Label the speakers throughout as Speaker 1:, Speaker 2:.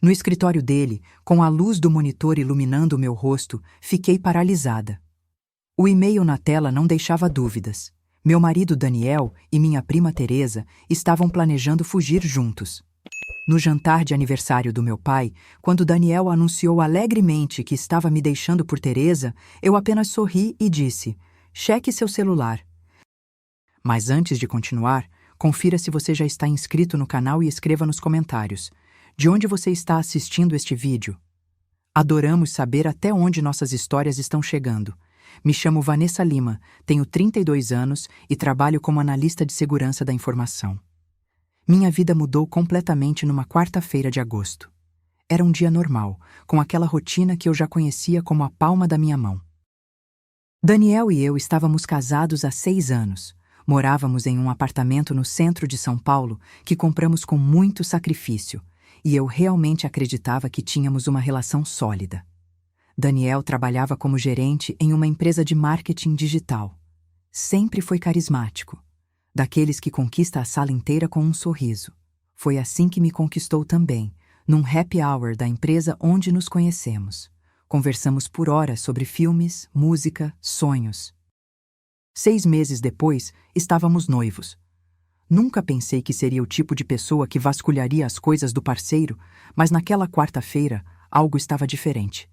Speaker 1: No escritório dele, com a luz do monitor iluminando o meu rosto, fiquei paralisada. O e-mail na tela não deixava dúvidas. Meu marido Daniel e minha prima Teresa estavam planejando fugir juntos. No jantar de aniversário do meu pai, quando Daniel anunciou alegremente que estava me deixando por Teresa, eu apenas sorri e disse: "Cheque seu celular." Mas antes de continuar, confira se você já está inscrito no canal e escreva nos comentários: de onde você está assistindo este vídeo? Adoramos saber até onde nossas histórias estão chegando. Me chamo Vanessa Lima, tenho 32 anos e trabalho como analista de segurança da informação. Minha vida mudou completamente numa quarta-feira de agosto. Era um dia normal, com aquela rotina que eu já conhecia como a palma da minha mão. Daniel e eu estávamos casados há 6 anos. Morávamos em um apartamento no centro de São Paulo que compramos com muito sacrifício, e eu realmente acreditava que tínhamos uma relação sólida. Daniel trabalhava como gerente em uma empresa de marketing digital. Sempre foi carismático, daqueles que conquista a sala inteira com um sorriso. Foi assim que me conquistou também, num happy hour da empresa onde nos conhecemos. Conversamos por horas sobre filmes, música, sonhos. 6 meses depois, estávamos noivos. Nunca pensei que seria o tipo de pessoa que vasculharia as coisas do parceiro, mas naquela quarta-feira, algo estava diferente.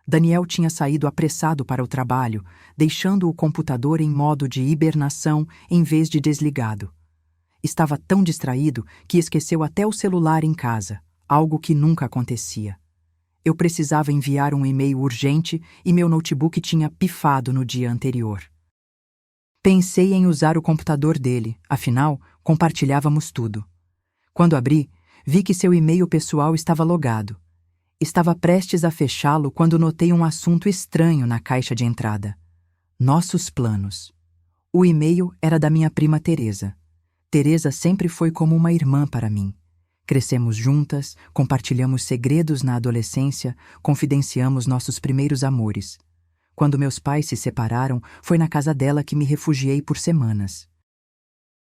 Speaker 1: Daniel tinha saído apressado para o trabalho, deixando o computador em modo de hibernação em vez de desligado. Estava tão distraído que esqueceu até o celular em casa, algo que nunca acontecia. Eu precisava enviar um e-mail urgente e meu notebook tinha pifado no dia anterior. Pensei em usar o computador dele, afinal, compartilhávamos tudo. Quando abri, vi que seu e-mail pessoal estava logado. Estava prestes a fechá-lo quando notei um assunto estranho na caixa de entrada. Nossos planos. O e-mail era da minha prima Teresa. Teresa sempre foi como uma irmã para mim. Crescemos juntas, compartilhamos segredos na adolescência, confidenciamos nossos primeiros amores. Quando meus pais se separaram, foi na casa dela que me refugiei por semanas.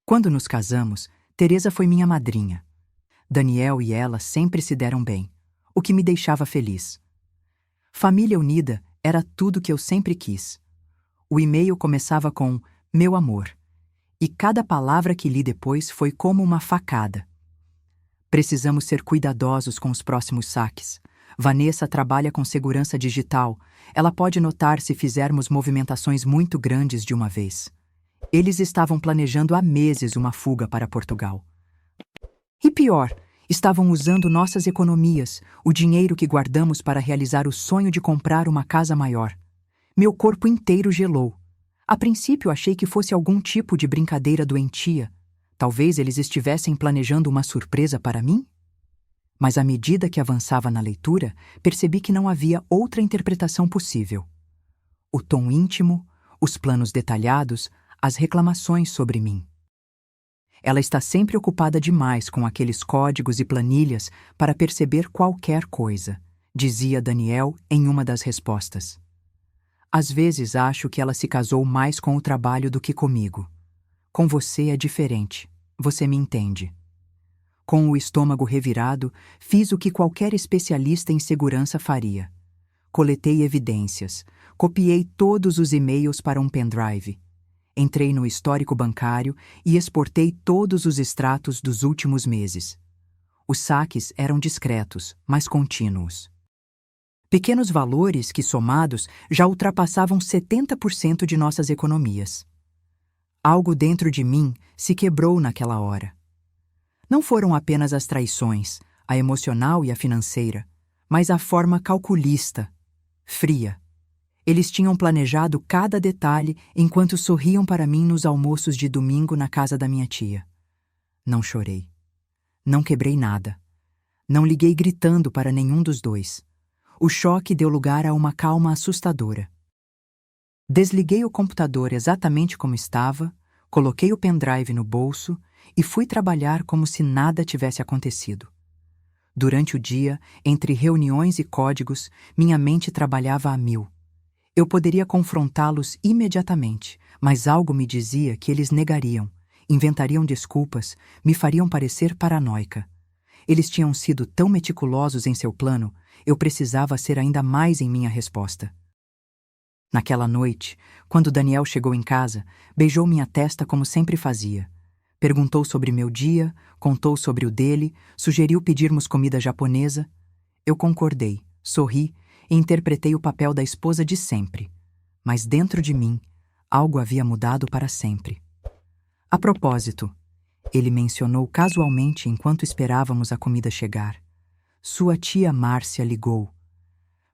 Speaker 1: Quando nos casamos, Teresa foi minha madrinha. Daniel e ela sempre se deram bem, o que me deixava feliz. Família unida era tudo que eu sempre quis. O e-mail começava com "meu amor", e cada palavra que li depois foi como uma facada. Precisamos ser cuidadosos com os próximos saques. Vanessa trabalha com segurança digital. Ela pode notar se fizermos movimentações muito grandes de uma vez. Eles estavam planejando há meses uma fuga para Portugal. E pior, estavam usando nossas economias, o dinheiro que guardamos para realizar o sonho de comprar uma casa maior. Meu corpo inteiro gelou. A princípio achei que fosse algum tipo de brincadeira doentia. Talvez eles estivessem planejando uma surpresa para mim? Mas à medida que avançava na leitura, percebi que não havia outra interpretação possível. O tom íntimo, os planos detalhados, as reclamações sobre mim. Ela está sempre ocupada demais com aqueles códigos e planilhas para perceber qualquer coisa, dizia Daniel em uma das respostas. Às vezes acho que ela se casou mais com o trabalho do que comigo. Com você é diferente, você me entende. Com o estômago revirado, fiz o que qualquer especialista em segurança faria. Coletei evidências, copiei todos os e-mails para um pendrive. Entrei no histórico bancário e exportei todos os extratos dos últimos meses. Os saques eram discretos, mas contínuos. Pequenos valores que, somados, já ultrapassavam 70% de nossas economias. Algo dentro de mim se quebrou naquela hora. Não foram apenas as traições, a emocional e a financeira, mas a forma calculista, fria. Eles tinham planejado cada detalhe enquanto sorriam para mim nos almoços de domingo na casa da minha tia. Não chorei. Não quebrei nada. Não liguei gritando para nenhum dos dois. O choque deu lugar a uma calma assustadora. Desliguei o computador exatamente como estava, coloquei o pendrive no bolso e fui trabalhar como se nada tivesse acontecido. Durante o dia, entre reuniões e códigos, minha mente trabalhava a mil. Eu poderia confrontá-los imediatamente, mas algo me dizia que eles negariam, inventariam desculpas, me fariam parecer paranoica. Eles tinham sido tão meticulosos em seu plano, eu precisava ser ainda mais em minha resposta. Naquela noite, quando Daniel chegou em casa, beijou minha testa como sempre fazia. Perguntou sobre meu dia, contou sobre o dele, sugeriu pedirmos comida japonesa. Eu concordei, sorri e interpretei o papel da esposa de sempre. Mas dentro de mim, algo havia mudado para sempre. A propósito, ele mencionou casualmente enquanto esperávamos a comida chegar. Sua tia Márcia ligou.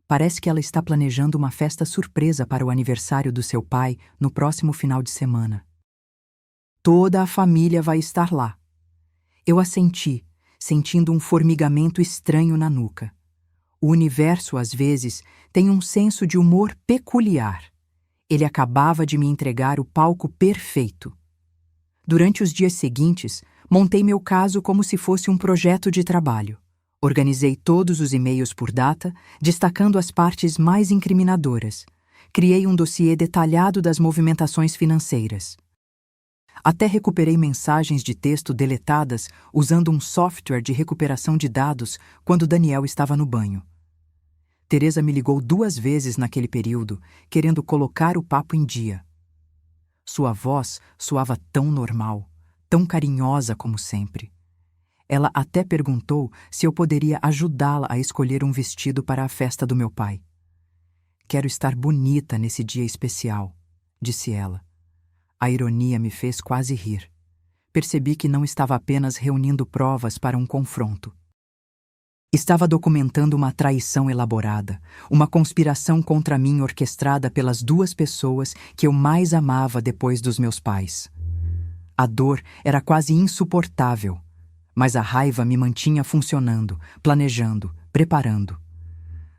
Speaker 1: Parece que ela está planejando uma festa surpresa para o aniversário do seu pai no próximo final de semana. Toda a família vai estar lá. Eu assenti, sentindo um formigamento estranho na nuca. O universo, às vezes, tem um senso de humor peculiar. Ele acabava de me entregar o palco perfeito. Durante os dias seguintes, montei meu caso como se fosse um projeto de trabalho. Organizei todos os e-mails por data, destacando as partes mais incriminadoras. Criei um dossiê detalhado das movimentações financeiras. Até recuperei mensagens de texto deletadas usando um software de recuperação de dados quando Daniel estava no banho. Teresa me ligou 2 vezes naquele período, querendo colocar o papo em dia. Sua voz soava tão normal, tão carinhosa como sempre. Ela até perguntou se eu poderia ajudá-la a escolher um vestido para a festa do meu pai. Quero estar bonita nesse dia especial, disse ela. A ironia me fez quase rir. Percebi que não estava apenas reunindo provas para um confronto. Estava documentando uma traição elaborada, uma conspiração contra mim orquestrada pelas 2 pessoas que eu mais amava depois dos meus pais. A dor era quase insuportável, mas a raiva me mantinha funcionando, planejando, preparando.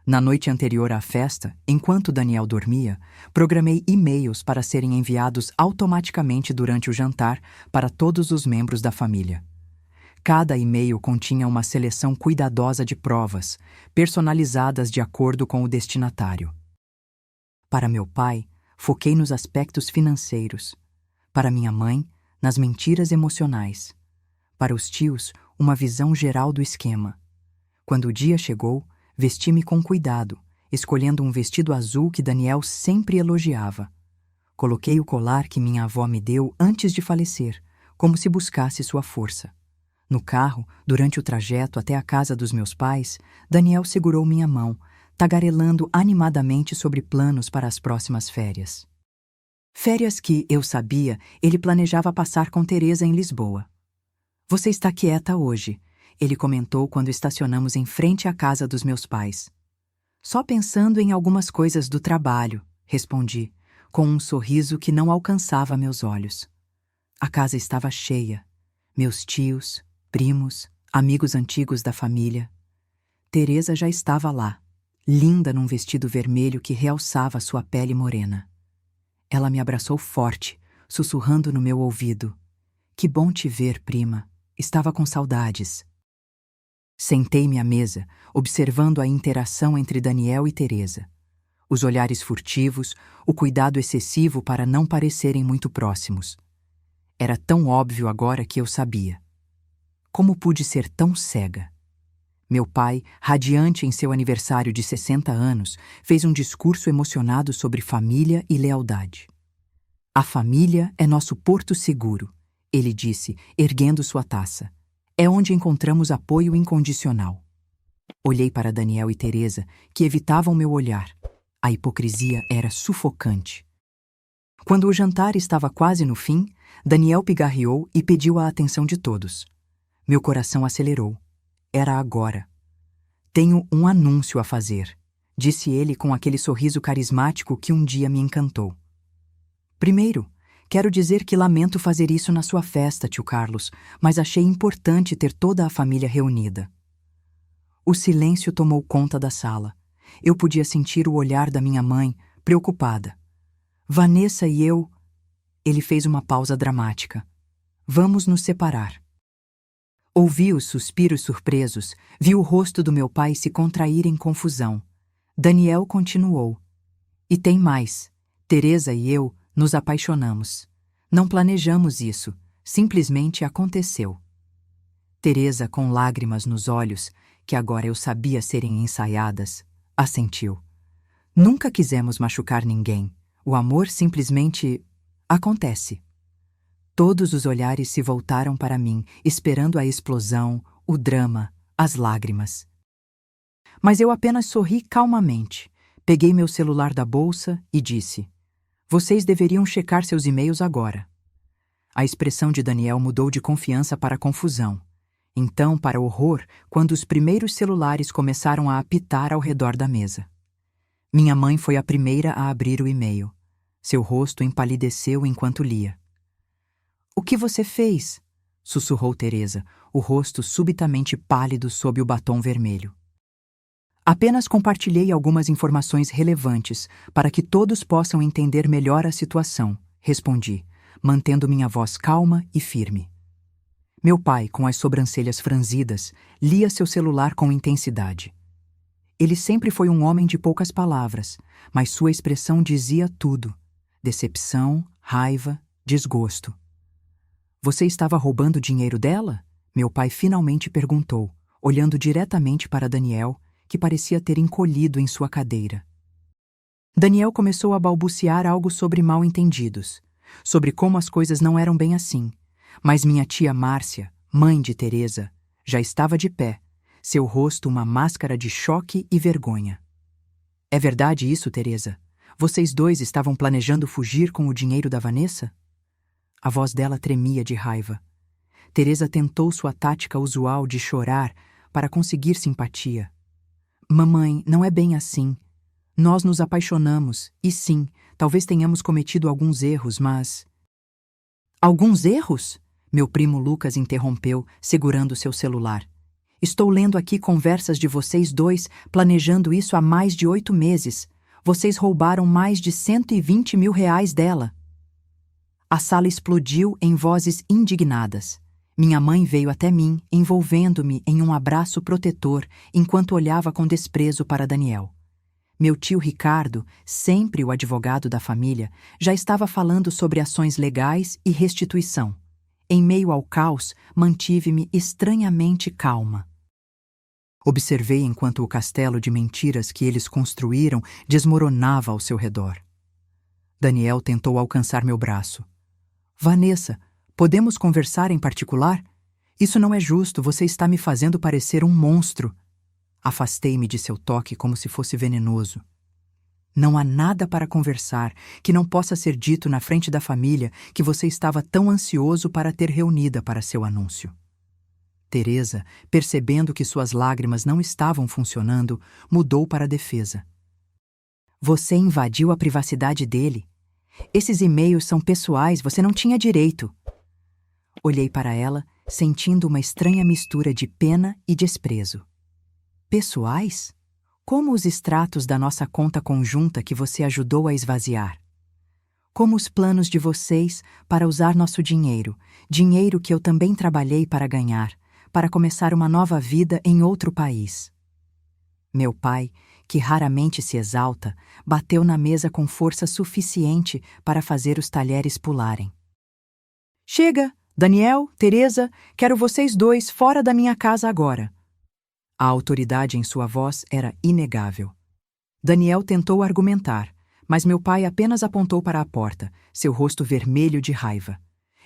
Speaker 1: Na noite anterior à festa, enquanto Daniel dormia, programei e-mails para serem enviados automaticamente durante o jantar para todos os membros da família. Cada e-mail continha uma seleção cuidadosa de provas, personalizadas de acordo com o destinatário. Para meu pai, foquei nos aspectos financeiros. Para minha mãe, nas mentiras emocionais. Para os tios, uma visão geral do esquema. Quando o dia chegou, vesti-me com cuidado, escolhendo um vestido azul que Daniel sempre elogiava. Coloquei o colar que minha avó me deu antes de falecer, como se buscasse sua força. No carro, durante o trajeto até a casa dos meus pais, Daniel segurou minha mão, tagarelando animadamente sobre planos para as próximas férias. Férias que, eu sabia, ele planejava passar com Teresa em Lisboa. Você está quieta hoje, ele comentou quando estacionamos em frente à casa dos meus pais. Só pensando em algumas coisas do trabalho, respondi, com um sorriso que não alcançava meus olhos. A casa estava cheia. Meus tios, primos, amigos antigos da família. Teresa já estava lá, linda num vestido vermelho que realçava sua pele morena. Ela me abraçou forte, sussurrando no meu ouvido. Que bom te ver, prima. Estava com saudades. Sentei-me à mesa, observando a interação entre Daniel e Teresa. Os olhares furtivos, o cuidado excessivo para não parecerem muito próximos. Era tão óbvio agora que eu sabia. Como pude ser tão cega? Meu pai, radiante em seu aniversário de 60 anos, fez um discurso emocionado sobre família e lealdade. A família é nosso porto seguro, ele disse, erguendo sua taça. É onde encontramos apoio incondicional. Olhei para Daniel e Teresa, que evitavam meu olhar. A hipocrisia era sufocante. Quando o jantar estava quase no fim, Daniel pigarreou e pediu a atenção de todos. Meu coração acelerou. Era agora. Tenho um anúncio a fazer, disse ele com aquele sorriso carismático que um dia me encantou. Primeiro, quero dizer que lamento fazer isso na sua festa, tio Carlos, mas achei importante ter toda a família reunida. O silêncio tomou conta da sala. Eu podia sentir o olhar da minha mãe, preocupada. Vanessa e eu... Ele fez uma pausa dramática. Vamos nos separar. Ouvi os suspiros surpresos, vi o rosto do meu pai se contrair em confusão. Daniel continuou. E tem mais. Teresa e eu nos apaixonamos. Não planejamos isso, simplesmente aconteceu. Teresa, com lágrimas nos olhos, que agora eu sabia serem ensaiadas, assentiu. Nunca quisemos machucar ninguém. O amor simplesmente acontece. Todos os olhares se voltaram para mim, esperando a explosão, o drama, as lágrimas. Mas eu apenas sorri calmamente. Peguei meu celular da bolsa e disse: "Vocês deveriam checar seus e-mails agora." A expressão de Daniel mudou de confiança para confusão. Então, para horror, quando os primeiros celulares começaram a apitar ao redor da mesa. Minha mãe foi a primeira a abrir o e-mail. Seu rosto empalideceu enquanto lia. "O que você fez?" sussurrou Teresa, o rosto subitamente pálido sob o batom vermelho. "Apenas compartilhei algumas informações relevantes para que todos possam entender melhor a situação", respondi, mantendo minha voz calma e firme. Meu pai, com as sobrancelhas franzidas, lia seu celular com intensidade. Ele sempre foi um homem de poucas palavras, mas sua expressão dizia tudo: decepção, raiva, desgosto. "Você estava roubando dinheiro dela?" Meu pai finalmente perguntou, olhando diretamente para Daniel, que parecia ter encolhido em sua cadeira. Daniel começou a balbuciar algo sobre mal-entendidos, sobre como as coisas não eram bem assim. Mas minha tia Márcia, mãe de Teresa, já estava de pé, seu rosto uma máscara de choque e vergonha. "É verdade isso, Teresa? Vocês dois estavam planejando fugir com o dinheiro da Vanessa?" A voz dela tremia de raiva. Teresa tentou sua tática usual de chorar para conseguir simpatia. "Mamãe, não é bem assim. Nós nos apaixonamos, e sim, talvez tenhamos cometido alguns erros, mas..." "Alguns erros?" Meu primo Lucas interrompeu, segurando seu celular. "Estou lendo aqui conversas de vocês dois, planejando isso há mais de 8 meses. Vocês roubaram mais de R$120 mil dela." A sala explodiu em vozes indignadas. Minha mãe veio até mim, envolvendo-me em um abraço protetor, enquanto olhava com desprezo para Daniel. Meu tio Ricardo, sempre o advogado da família, já estava falando sobre ações legais e restituição. Em meio ao caos, mantive-me estranhamente calma. Observei enquanto o castelo de mentiras que eles construíram desmoronava ao seu redor. Daniel tentou alcançar meu braço. "Vanessa, podemos conversar em particular? Isso não é justo, você está me fazendo parecer um monstro." Afastei-me de seu toque como se fosse venenoso. "Não há nada para conversar que não possa ser dito na frente da família que você estava tão ansioso para ter reunida para seu anúncio." Teresa, percebendo que suas lágrimas não estavam funcionando, mudou para a defesa. "Você invadiu a privacidade dele. Esses e-mails são pessoais, você não tinha direito." Olhei para ela, sentindo uma estranha mistura de pena e desprezo. "Pessoais? Como os extratos da nossa conta conjunta que você ajudou a esvaziar? Como os planos de vocês para usar nosso dinheiro, dinheiro que eu também trabalhei para ganhar, para começar uma nova vida em outro país." Meu pai, que raramente se exalta, bateu na mesa com força suficiente para fazer os talheres pularem. "Chega! Daniel, Teresa, quero vocês dois fora da minha casa agora." A autoridade em sua voz era inegável. Daniel tentou argumentar, mas meu pai apenas apontou para a porta, seu rosto vermelho de raiva.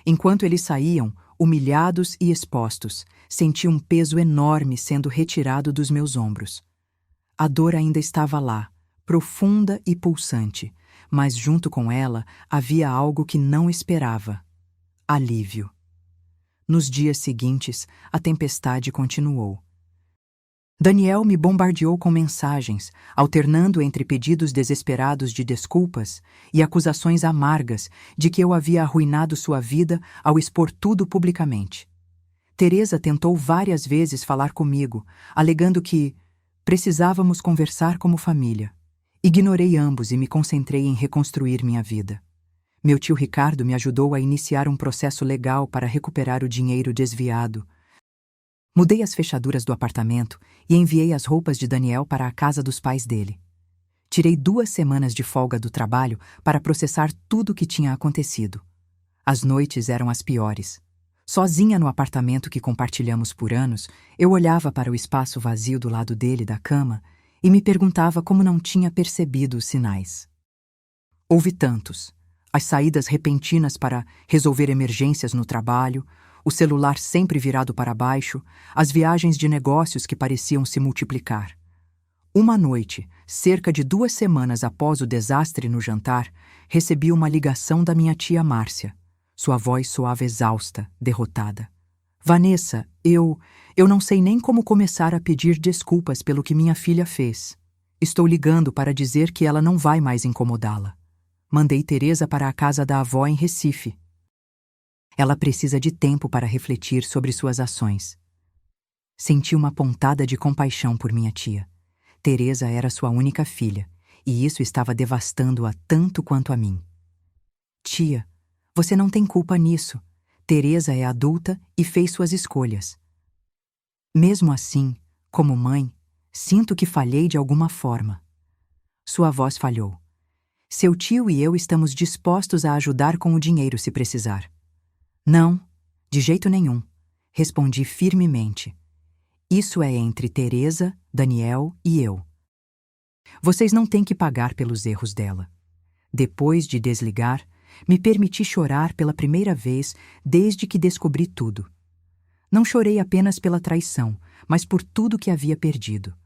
Speaker 1: Enquanto eles saíam, humilhados e expostos, senti um peso enorme sendo retirado dos meus ombros. A dor ainda estava lá, profunda e pulsante, mas junto com ela havia algo que não esperava: alívio. Nos dias seguintes, a tempestade continuou. Daniel me bombardeou com mensagens, alternando entre pedidos desesperados de desculpas e acusações amargas de que eu havia arruinado sua vida ao expor tudo publicamente. Teresa tentou várias vezes falar comigo, alegando que precisávamos conversar como família. Ignorei ambos e me concentrei em reconstruir minha vida. Meu tio Ricardo me ajudou a iniciar um processo legal para recuperar o dinheiro desviado. Mudei as fechaduras do apartamento e enviei as roupas de Daniel para a casa dos pais dele. Tirei 2 semanas de folga do trabalho para processar tudo o que tinha acontecido. As noites eram as piores. Sozinha no apartamento que compartilhamos por anos, eu olhava para o espaço vazio do lado dele da cama e me perguntava como não tinha percebido os sinais. Houve tantos: as saídas repentinas para resolver emergências no trabalho, o celular sempre virado para baixo, as viagens de negócios que pareciam se multiplicar. Uma noite, cerca de 2 semanas após o desastre no jantar, recebi uma ligação da minha tia Márcia. Sua voz soava exausta, derrotada. Vanessa, eu não sei nem como começar a pedir desculpas pelo que minha filha fez. Estou ligando para dizer que ela não vai mais incomodá-la. Mandei Teresa para a casa da avó em Recife. Ela precisa de tempo para refletir sobre suas ações. Senti uma pontada de compaixão por minha tia. Teresa era sua única filha, e isso estava devastando-a tanto quanto a mim. Tia, você não tem culpa nisso. Teresa é adulta e fez suas escolhas. Mesmo assim, como mãe, sinto que falhei de alguma forma. Sua voz falhou. Seu tio e eu estamos dispostos a ajudar com o dinheiro se precisar. Não, de jeito nenhum, respondi firmemente. Isso é entre Teresa, Daniel e eu. Vocês não têm que pagar pelos erros dela. Depois de desligar, me permiti chorar pela primeira vez desde que descobri tudo. Não chorei apenas pela traição, mas por tudo que havia perdido.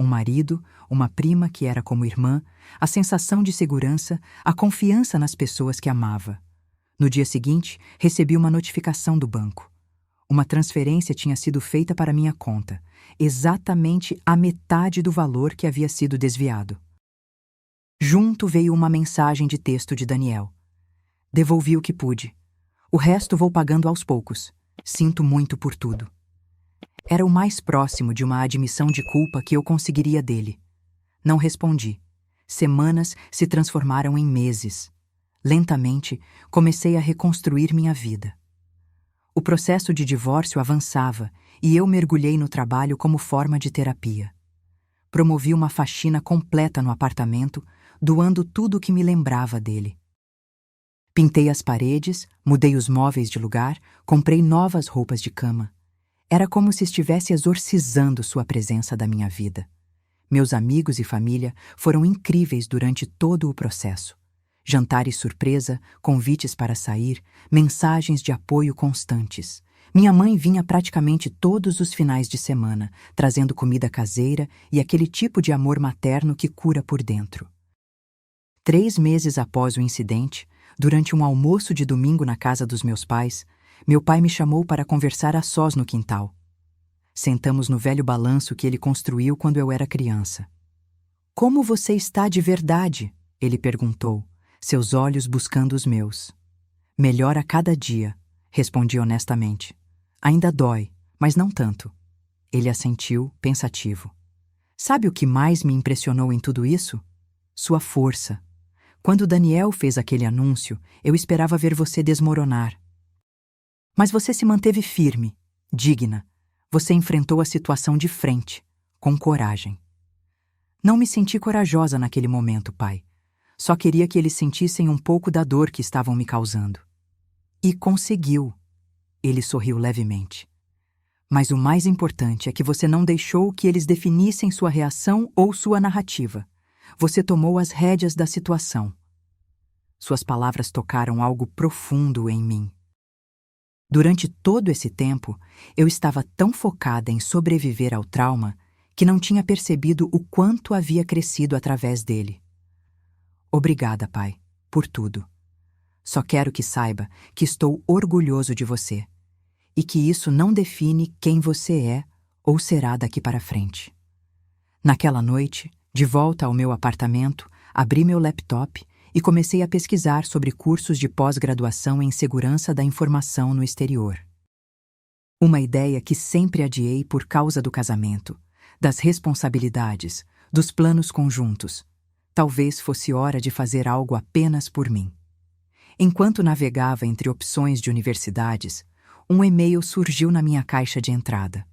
Speaker 1: Um marido, uma prima que era como irmã, a sensação de segurança, a confiança nas pessoas que amava. No dia seguinte, recebi uma notificação do banco. Uma transferência tinha sido feita para minha conta, exatamente a metade do valor que havia sido desviado. Junto veio uma mensagem de texto de Daniel. Devolvi o que pude. O resto vou pagando aos poucos. Sinto muito por tudo. Era o mais próximo de uma admissão de culpa que eu conseguiria dele. Não respondi. Semanas se transformaram em meses. Lentamente, comecei a reconstruir minha vida. O processo de divórcio avançava e eu mergulhei no trabalho como forma de terapia. Promovi uma faxina completa no apartamento, doando tudo o que me lembrava dele. Pintei as paredes, mudei os móveis de lugar, comprei novas roupas de cama. Era como se estivesse exorcizando sua presença da minha vida. Meus amigos e família foram incríveis durante todo o processo. Jantares surpresa, convites para sair, mensagens de apoio constantes. Minha mãe vinha praticamente todos os finais de semana, trazendo comida caseira e aquele tipo de amor materno que cura por dentro. 3 meses após o incidente, durante um almoço de domingo na casa dos meus pais, meu pai me chamou para conversar a sós no quintal. Sentamos no velho balanço que ele construiu quando eu era criança. Como você está de verdade? Ele perguntou, seus olhos buscando os meus. Melhor a cada dia, respondi honestamente. Ainda dói, mas não tanto. Ele assentiu, pensativo. Sabe o que mais me impressionou em tudo isso? Sua força. Quando Daniel fez aquele anúncio, eu esperava ver você desmoronar. Mas você se manteve firme, digna. Você enfrentou a situação de frente, com coragem. Não me senti corajosa naquele momento, pai. Só queria que eles sentissem um pouco da dor que estavam me causando. E conseguiu. Ele sorriu levemente. Mas o mais importante é que você não deixou que eles definissem sua reação ou sua narrativa. Você tomou as rédeas da situação. Suas palavras tocaram algo profundo em mim. Durante todo esse tempo, eu estava tão focada em sobreviver ao trauma que não tinha percebido o quanto havia crescido através dele. Obrigada, pai, por tudo. Só quero que saiba que estou orgulhoso de você e que isso não define quem você é ou será daqui para frente. Naquela noite, de volta ao meu apartamento, abri meu laptop e comecei a pesquisar sobre cursos de pós-graduação em segurança da informação no exterior. Uma ideia que sempre adiei por causa do casamento, das responsabilidades, dos planos conjuntos. Talvez fosse hora de fazer algo apenas por mim. Enquanto navegava entre opções de universidades, um e-mail surgiu na minha caixa de entrada.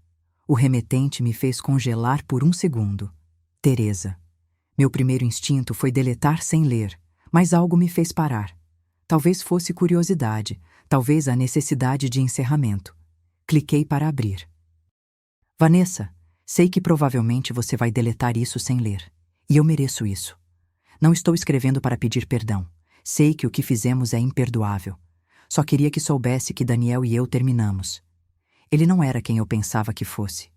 Speaker 1: O remetente me fez congelar por um segundo. Teresa. Meu primeiro instinto foi deletar sem ler, mas algo me fez parar. Talvez fosse curiosidade, talvez a necessidade de encerramento. Cliquei para abrir. Vanessa, sei que provavelmente você vai deletar isso sem ler. E eu mereço isso. Não estou escrevendo para pedir perdão. Sei que o que fizemos é imperdoável. Só queria que soubesse que Daniel e eu terminamos. Ele não era quem eu pensava que fosse.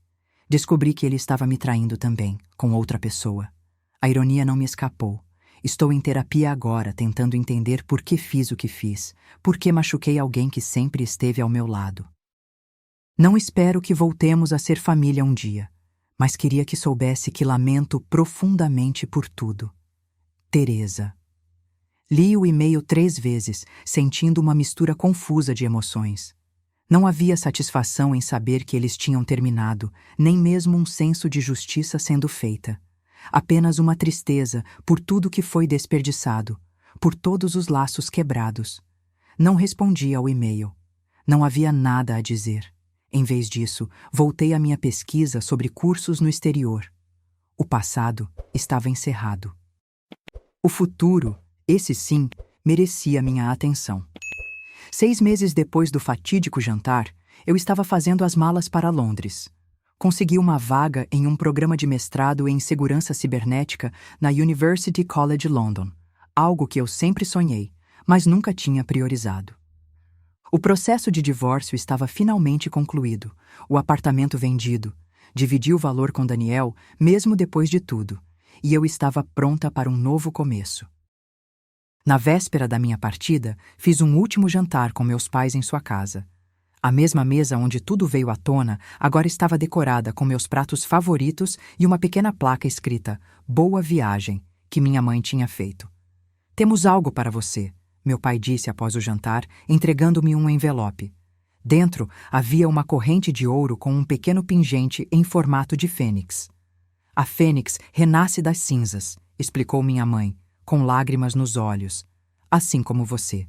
Speaker 1: Descobri que ele estava me traindo também, com outra pessoa. A ironia não me escapou. Estou em terapia agora, tentando entender por que fiz o que fiz, por que machuquei alguém que sempre esteve ao meu lado. Não espero que voltemos a ser família um dia, mas queria que soubesse que lamento profundamente por tudo. Teresa. Li o e-mail 3 vezes, sentindo uma mistura confusa de emoções. Não havia satisfação em saber que eles tinham terminado, nem mesmo um senso de justiça sendo feita. Apenas uma tristeza por tudo que foi desperdiçado, por todos os laços quebrados. Não respondi ao e-mail. Não havia nada a dizer. Em vez disso, voltei à minha pesquisa sobre cursos no exterior. O passado estava encerrado. O futuro, esse sim, merecia minha atenção. 6 meses depois do fatídico jantar, eu estava fazendo as malas para Londres. Consegui uma vaga em um programa de mestrado em segurança cibernética na University College London, algo que eu sempre sonhei, mas nunca tinha priorizado. O processo de divórcio estava finalmente concluído, o apartamento vendido, dividi o valor com Daniel, mesmo depois de tudo, e eu estava pronta para um novo começo. Na véspera da minha partida, fiz um último jantar com meus pais em sua casa. A mesma mesa onde tudo veio à tona agora estava decorada com meus pratos favoritos e uma pequena placa escrita "Boa Viagem", que minha mãe tinha feito. "Temos algo para você", meu pai disse após o jantar, entregando-me um envelope. Dentro havia uma corrente de ouro com um pequeno pingente em formato de fênix. "A fênix renasce das cinzas", explicou minha mãe, com lágrimas nos olhos, "assim como você."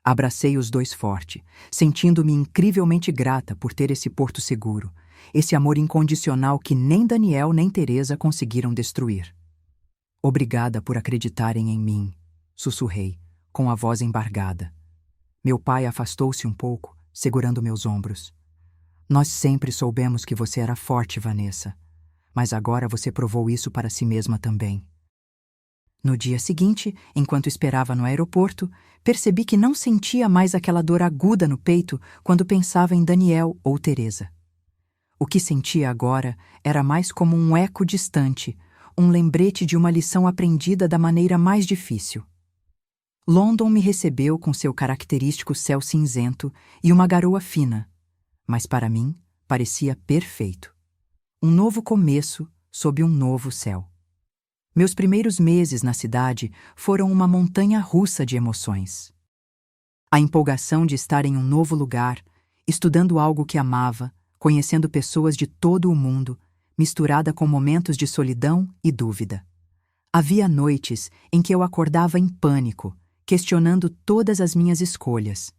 Speaker 1: Abracei os dois forte, sentindo-me incrivelmente grata por ter esse porto seguro, esse amor incondicional que nem Daniel nem Teresa conseguiram destruir. "Obrigada por acreditarem em mim", sussurrei, com a voz embargada. Meu pai afastou-se um pouco, segurando meus ombros. "Nós sempre soubemos que você era forte, Vanessa, mas agora você provou isso para si mesma também." No dia seguinte, enquanto esperava no aeroporto, percebi que não sentia mais aquela dor aguda no peito quando pensava em Daniel ou Teresa. O que sentia agora era mais como um eco distante, um lembrete de uma lição aprendida da maneira mais difícil. London me recebeu com seu característico céu cinzento e uma garoa fina, mas para mim parecia perfeito. Um novo começo sob um novo céu. Meus primeiros meses na cidade foram uma montanha-russa de emoções. A empolgação de estar em um novo lugar, estudando algo que amava, conhecendo pessoas de todo o mundo, misturada com momentos de solidão e dúvida. Havia noites em que eu acordava em pânico, questionando todas as minhas escolhas.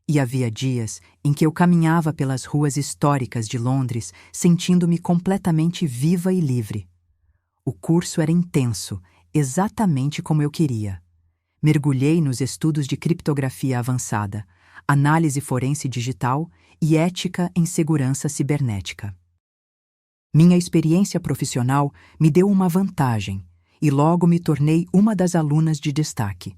Speaker 1: E havia dias em que eu caminhava pelas ruas históricas de Londres, sentindo-me completamente viva e livre. O curso era intenso, exatamente como eu queria. Mergulhei nos estudos de criptografia avançada, análise forense digital e ética em segurança cibernética. Minha experiência profissional me deu uma vantagem e logo me tornei uma das alunas de destaque.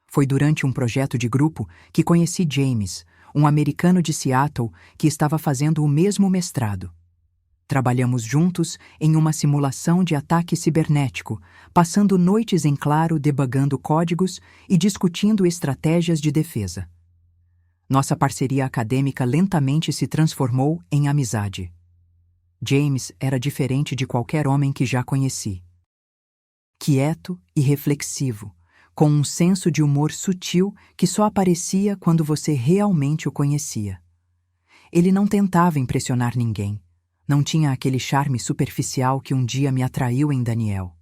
Speaker 1: Foi durante um projeto de grupo que conheci James, um americano de Seattle que estava fazendo o mesmo mestrado. Trabalhamos juntos em uma simulação de ataque cibernético, passando noites em claro debugando códigos e discutindo estratégias de defesa. Nossa parceria acadêmica lentamente se transformou em amizade. James era diferente de qualquer homem que já conheci. Quieto e reflexivo, com um senso de humor sutil que só aparecia quando você realmente o conhecia. Ele não tentava impressionar ninguém. Não tinha aquele charme superficial que um dia me atraiu em Daniel.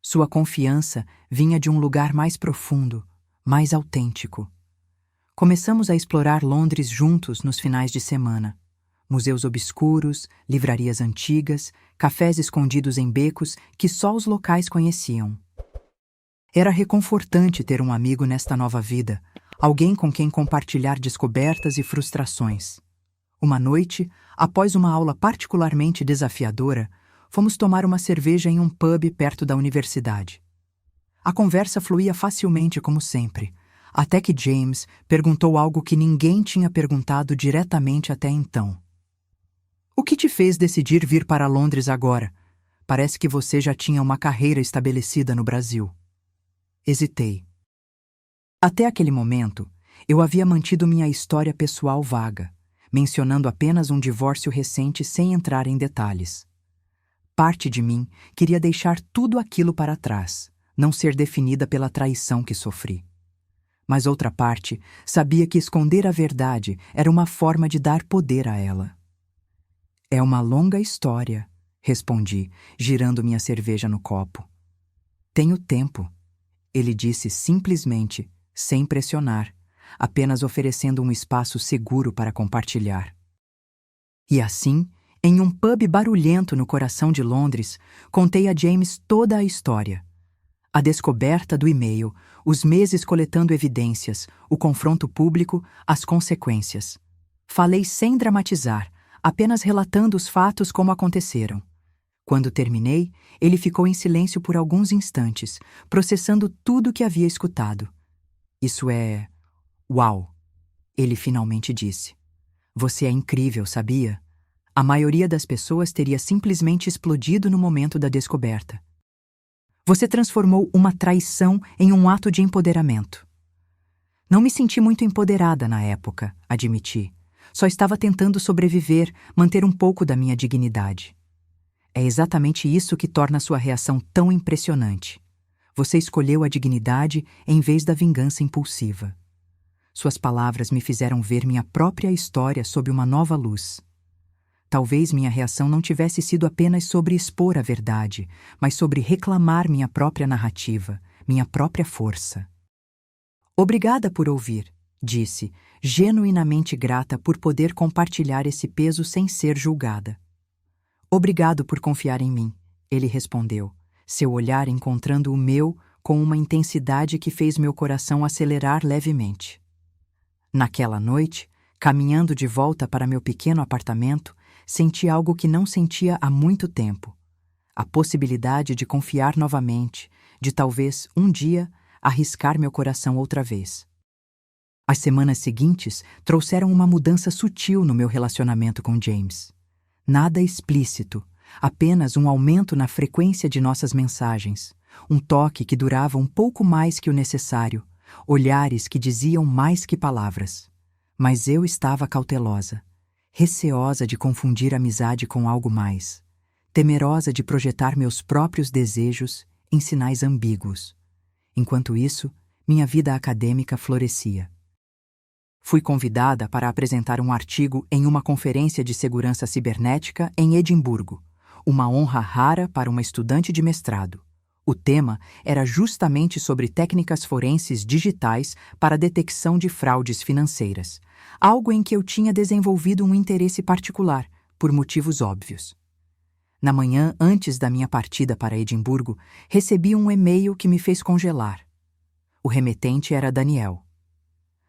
Speaker 1: Sua confiança vinha de um lugar mais profundo, mais autêntico. Começamos a explorar Londres juntos nos finais de semana. Museus obscuros, livrarias antigas, cafés escondidos em becos que só os locais conheciam. Era reconfortante ter um amigo nesta nova vida, alguém com quem compartilhar descobertas e frustrações. Uma noite, após uma aula particularmente desafiadora, fomos tomar uma cerveja em um pub perto da universidade. A conversa fluía facilmente como sempre, até que James perguntou algo que ninguém tinha perguntado diretamente até então. O que te fez decidir vir para Londres agora? Parece que você já tinha uma carreira estabelecida no Brasil. Hesitei. Até aquele momento, eu havia mantido minha história pessoal vaga, mencionando apenas um divórcio recente sem entrar em detalhes. Parte de mim queria deixar tudo aquilo para trás, não ser definida pela traição que sofri. Mas outra parte sabia que esconder a verdade era uma forma de dar poder a ela. É uma longa história, respondi, girando minha cerveja no copo. Tenho tempo, ele disse simplesmente, sem pressionar, apenas oferecendo um espaço seguro para compartilhar. E assim, em um pub barulhento no coração de Londres, contei a James toda a história. A descoberta do e-mail, os meses coletando evidências, o confronto público, as consequências. Falei sem dramatizar, apenas relatando os fatos como aconteceram. Quando terminei, ele ficou em silêncio por alguns instantes, processando tudo o que havia escutado. Isso é... Uau! Ele finalmente disse. Você é incrível, sabia? A maioria das pessoas teria simplesmente explodido no momento da descoberta. Você transformou uma traição em um ato de empoderamento. Não me senti muito empoderada na época, admiti. Só estava tentando sobreviver, manter um pouco da minha dignidade. É exatamente isso que torna sua reação tão impressionante. Você escolheu a dignidade em vez da vingança impulsiva. Suas palavras me fizeram ver minha própria história sob uma nova luz. Talvez minha reação não tivesse sido apenas sobre expor a verdade, mas sobre reclamar minha própria narrativa, minha própria força. Obrigada por ouvir, disse, genuinamente grata por poder compartilhar esse peso sem ser julgada. Obrigado por confiar em mim, ele respondeu, seu olhar encontrando o meu com uma intensidade que fez meu coração acelerar levemente. Naquela noite, caminhando de volta para meu pequeno apartamento, senti algo que não sentia há muito tempo. A possibilidade de confiar novamente, de talvez, um dia, arriscar meu coração outra vez. As semanas seguintes trouxeram uma mudança sutil no meu relacionamento com James. Nada explícito, apenas um aumento na frequência de nossas mensagens, um toque que durava um pouco mais que o necessário, olhares que diziam mais que palavras. Mas eu estava cautelosa, receosa de confundir amizade com algo mais, temerosa de projetar meus próprios desejos em sinais ambíguos. Enquanto isso, minha vida acadêmica florescia. Fui convidada para apresentar um artigo em uma conferência de segurança cibernética em Edimburgo, uma honra rara para uma estudante de mestrado. O tema era justamente sobre técnicas forenses digitais para a detecção de fraudes financeiras, algo em que eu tinha desenvolvido um interesse particular, por motivos óbvios. Na manhã antes da minha partida para Edimburgo, recebi um e-mail que me fez congelar. O remetente era Daniel.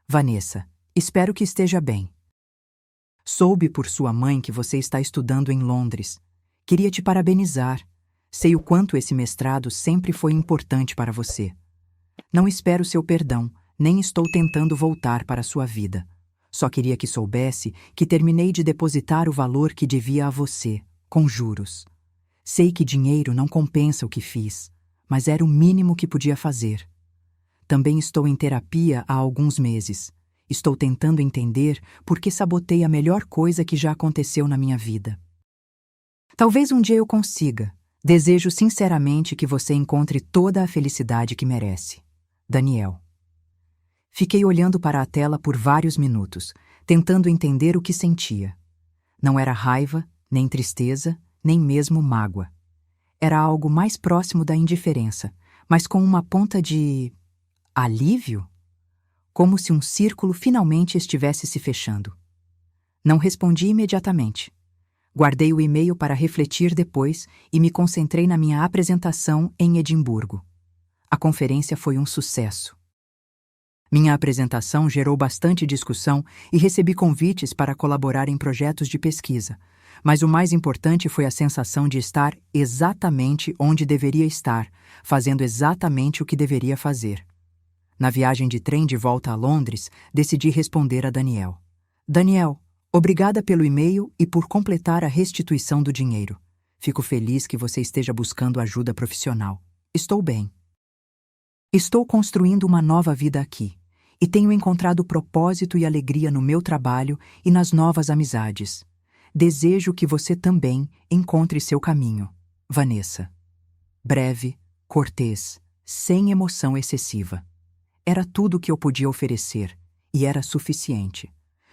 Speaker 1: Vanessa, espero que esteja bem. Soube por sua mãe que você está estudando em Londres. Queria te parabenizar. Sei o quanto esse mestrado sempre foi importante para você. Não espero seu perdão, nem estou tentando voltar para a sua vida. Só queria que soubesse que terminei de depositar o valor que devia a você, com juros. Sei que dinheiro não compensa o que fiz, mas era o mínimo que podia fazer. Também estou em terapia há alguns meses. Estou tentando entender por que sabotei a melhor coisa que já aconteceu na minha vida. Talvez um dia eu consiga. Desejo sinceramente que você encontre toda a felicidade que merece. Daniel. Fiquei olhando para a tela por vários minutos, tentando entender o que sentia. Não era raiva, nem tristeza, nem mesmo mágoa. Era algo mais próximo da indiferença, mas com uma ponta de... alívio? Como se um círculo finalmente estivesse se fechando. Não respondi imediatamente. Guardei o e-mail para refletir depois e me concentrei na minha apresentação em Edimburgo. A conferência foi um sucesso. Minha apresentação gerou bastante discussão e recebi convites para colaborar em projetos de pesquisa, mas o mais importante foi a sensação de estar exatamente onde deveria estar, fazendo exatamente o que deveria fazer. Na viagem de trem de volta a Londres, decidi responder a Daniel. Daniel, obrigada pelo e-mail e por completar a restituição do dinheiro. Fico feliz que você esteja buscando ajuda profissional. Estou bem. Estou construindo uma nova vida aqui e tenho encontrado propósito e alegria no meu trabalho e nas novas amizades. Desejo que você também encontre seu caminho. Vanessa. Breve, cortês, sem emoção excessiva. Era tudo o que eu podia oferecer, e era suficiente.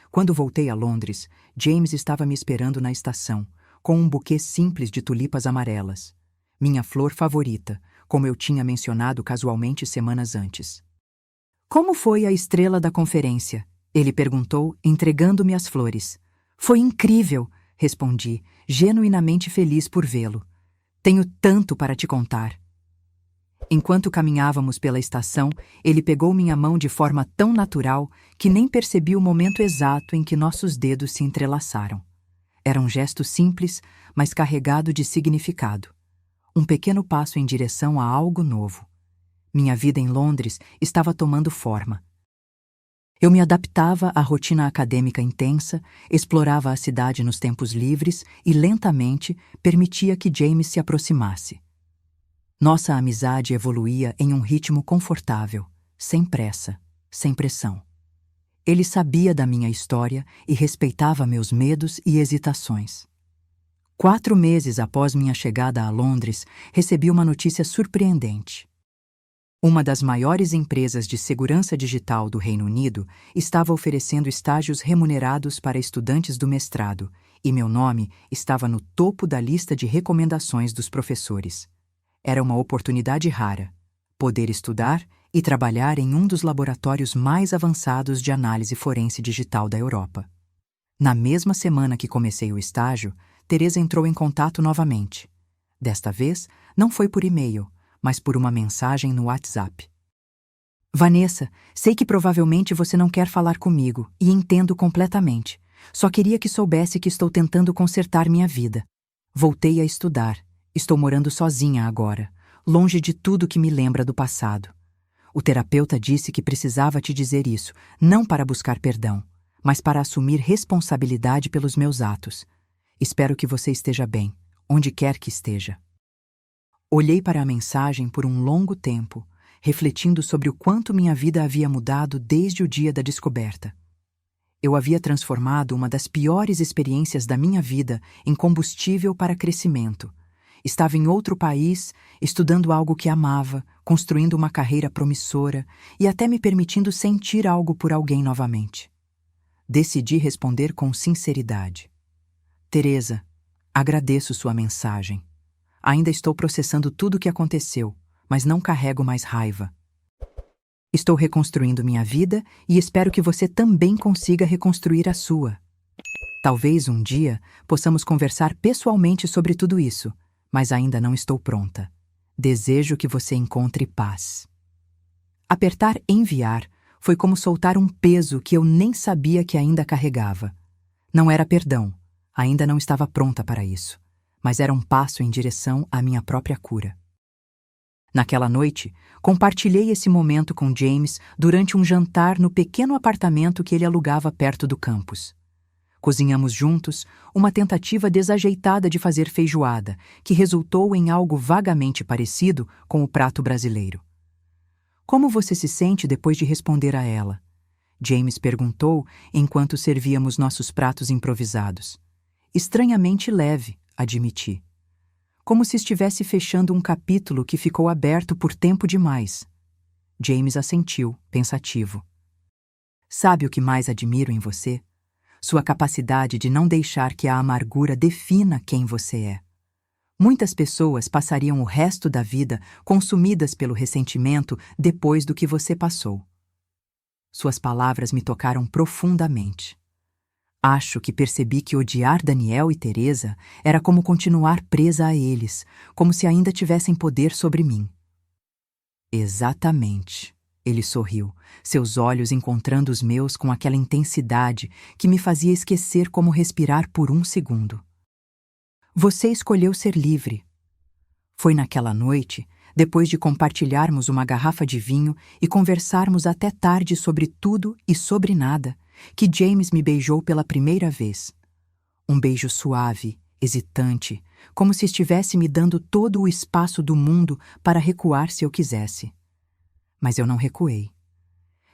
Speaker 1: Quando voltei a Londres, James estava me esperando na estação, com um buquê simples de tulipas amarelas. Minha flor favorita, como eu tinha mencionado casualmente semanas antes. Como foi a estrela da conferência? Ele perguntou, entregando-me as flores. Foi incrível, respondi, genuinamente feliz por vê-lo. Tenho tanto para te contar. Enquanto caminhávamos pela estação, ele pegou minha mão de forma tão natural que nem percebi o momento exato em que nossos dedos se entrelaçaram. Era um gesto simples, mas carregado de significado. Um pequeno passo em direção a algo novo. Minha vida em Londres estava tomando forma. Eu me adaptava à rotina acadêmica intensa, explorava a cidade nos tempos livres e, lentamente, permitia que James se aproximasse. Nossa amizade evoluía em um ritmo confortável, sem pressa, sem pressão. Ele sabia da minha história e respeitava meus medos e hesitações. 4 meses após minha chegada a Londres, recebi uma notícia surpreendente. Uma das maiores empresas de segurança digital do Reino Unido estava oferecendo estágios remunerados para estudantes do mestrado, e meu nome estava no topo da lista de recomendações dos professores. Era uma oportunidade rara, poder estudar e trabalhar em um dos laboratórios mais avançados de análise forense digital da Europa. Na mesma semana que comecei o estágio, Teresa entrou em contato novamente. Desta vez, não foi por e-mail, mas por uma mensagem no WhatsApp. Vanessa, sei que provavelmente você não quer falar comigo, e entendo completamente. Só queria que soubesse que estou tentando consertar minha vida. Voltei a estudar. Estou morando sozinha agora, longe de tudo que me lembra do passado. O terapeuta disse que precisava te dizer isso, não para buscar perdão, mas para assumir responsabilidade pelos meus atos. Espero que você esteja bem, onde quer que esteja. Olhei para a mensagem por um longo tempo, refletindo sobre o quanto minha vida havia mudado desde o dia da descoberta. Eu havia transformado uma das piores experiências da minha vida em combustível para crescimento. Estava em outro país, estudando algo que amava, construindo uma carreira promissora e até me permitindo sentir algo por alguém novamente. Decidi responder com sinceridade. Teresa, agradeço sua mensagem. Ainda estou processando tudo o que aconteceu, mas não carrego mais raiva. Estou reconstruindo minha vida e espero que você também consiga reconstruir a sua. Talvez um dia possamos conversar pessoalmente sobre tudo isso, mas ainda não estou pronta. Desejo que você encontre paz. Apertar enviar foi como soltar um peso que eu nem sabia que ainda carregava. Não era perdão, ainda não estava pronta para isso, mas era um passo em direção à minha própria cura. Naquela noite, compartilhei esse momento com James durante um jantar no pequeno apartamento que ele alugava perto do campus. Cozinhamos juntos uma tentativa desajeitada de fazer feijoada, que resultou em algo vagamente parecido com o prato brasileiro. Como você se sente depois de responder a ela? James perguntou enquanto servíamos nossos pratos improvisados. Estranhamente leve, admiti. Como se estivesse fechando um capítulo que ficou aberto por tempo demais. James assentiu, pensativo. Sabe o que mais admiro em você? Sua capacidade de não deixar que a amargura defina quem você é. Muitas pessoas passariam o resto da vida consumidas pelo ressentimento depois do que você passou. Suas palavras me tocaram profundamente. Acho que percebi que odiar Daniel e Teresa era como continuar presa a eles, como se ainda tivessem poder sobre mim. Exatamente. Ele sorriu, seus olhos encontrando os meus com aquela intensidade que me fazia esquecer como respirar por um segundo. Você escolheu ser livre. Foi naquela noite, depois de compartilharmos uma garrafa de vinho e conversarmos até tarde sobre tudo e sobre nada, que James me beijou pela primeira vez. Um beijo suave, hesitante, como se estivesse me dando todo o espaço do mundo para recuar se eu quisesse. Mas eu não recuei.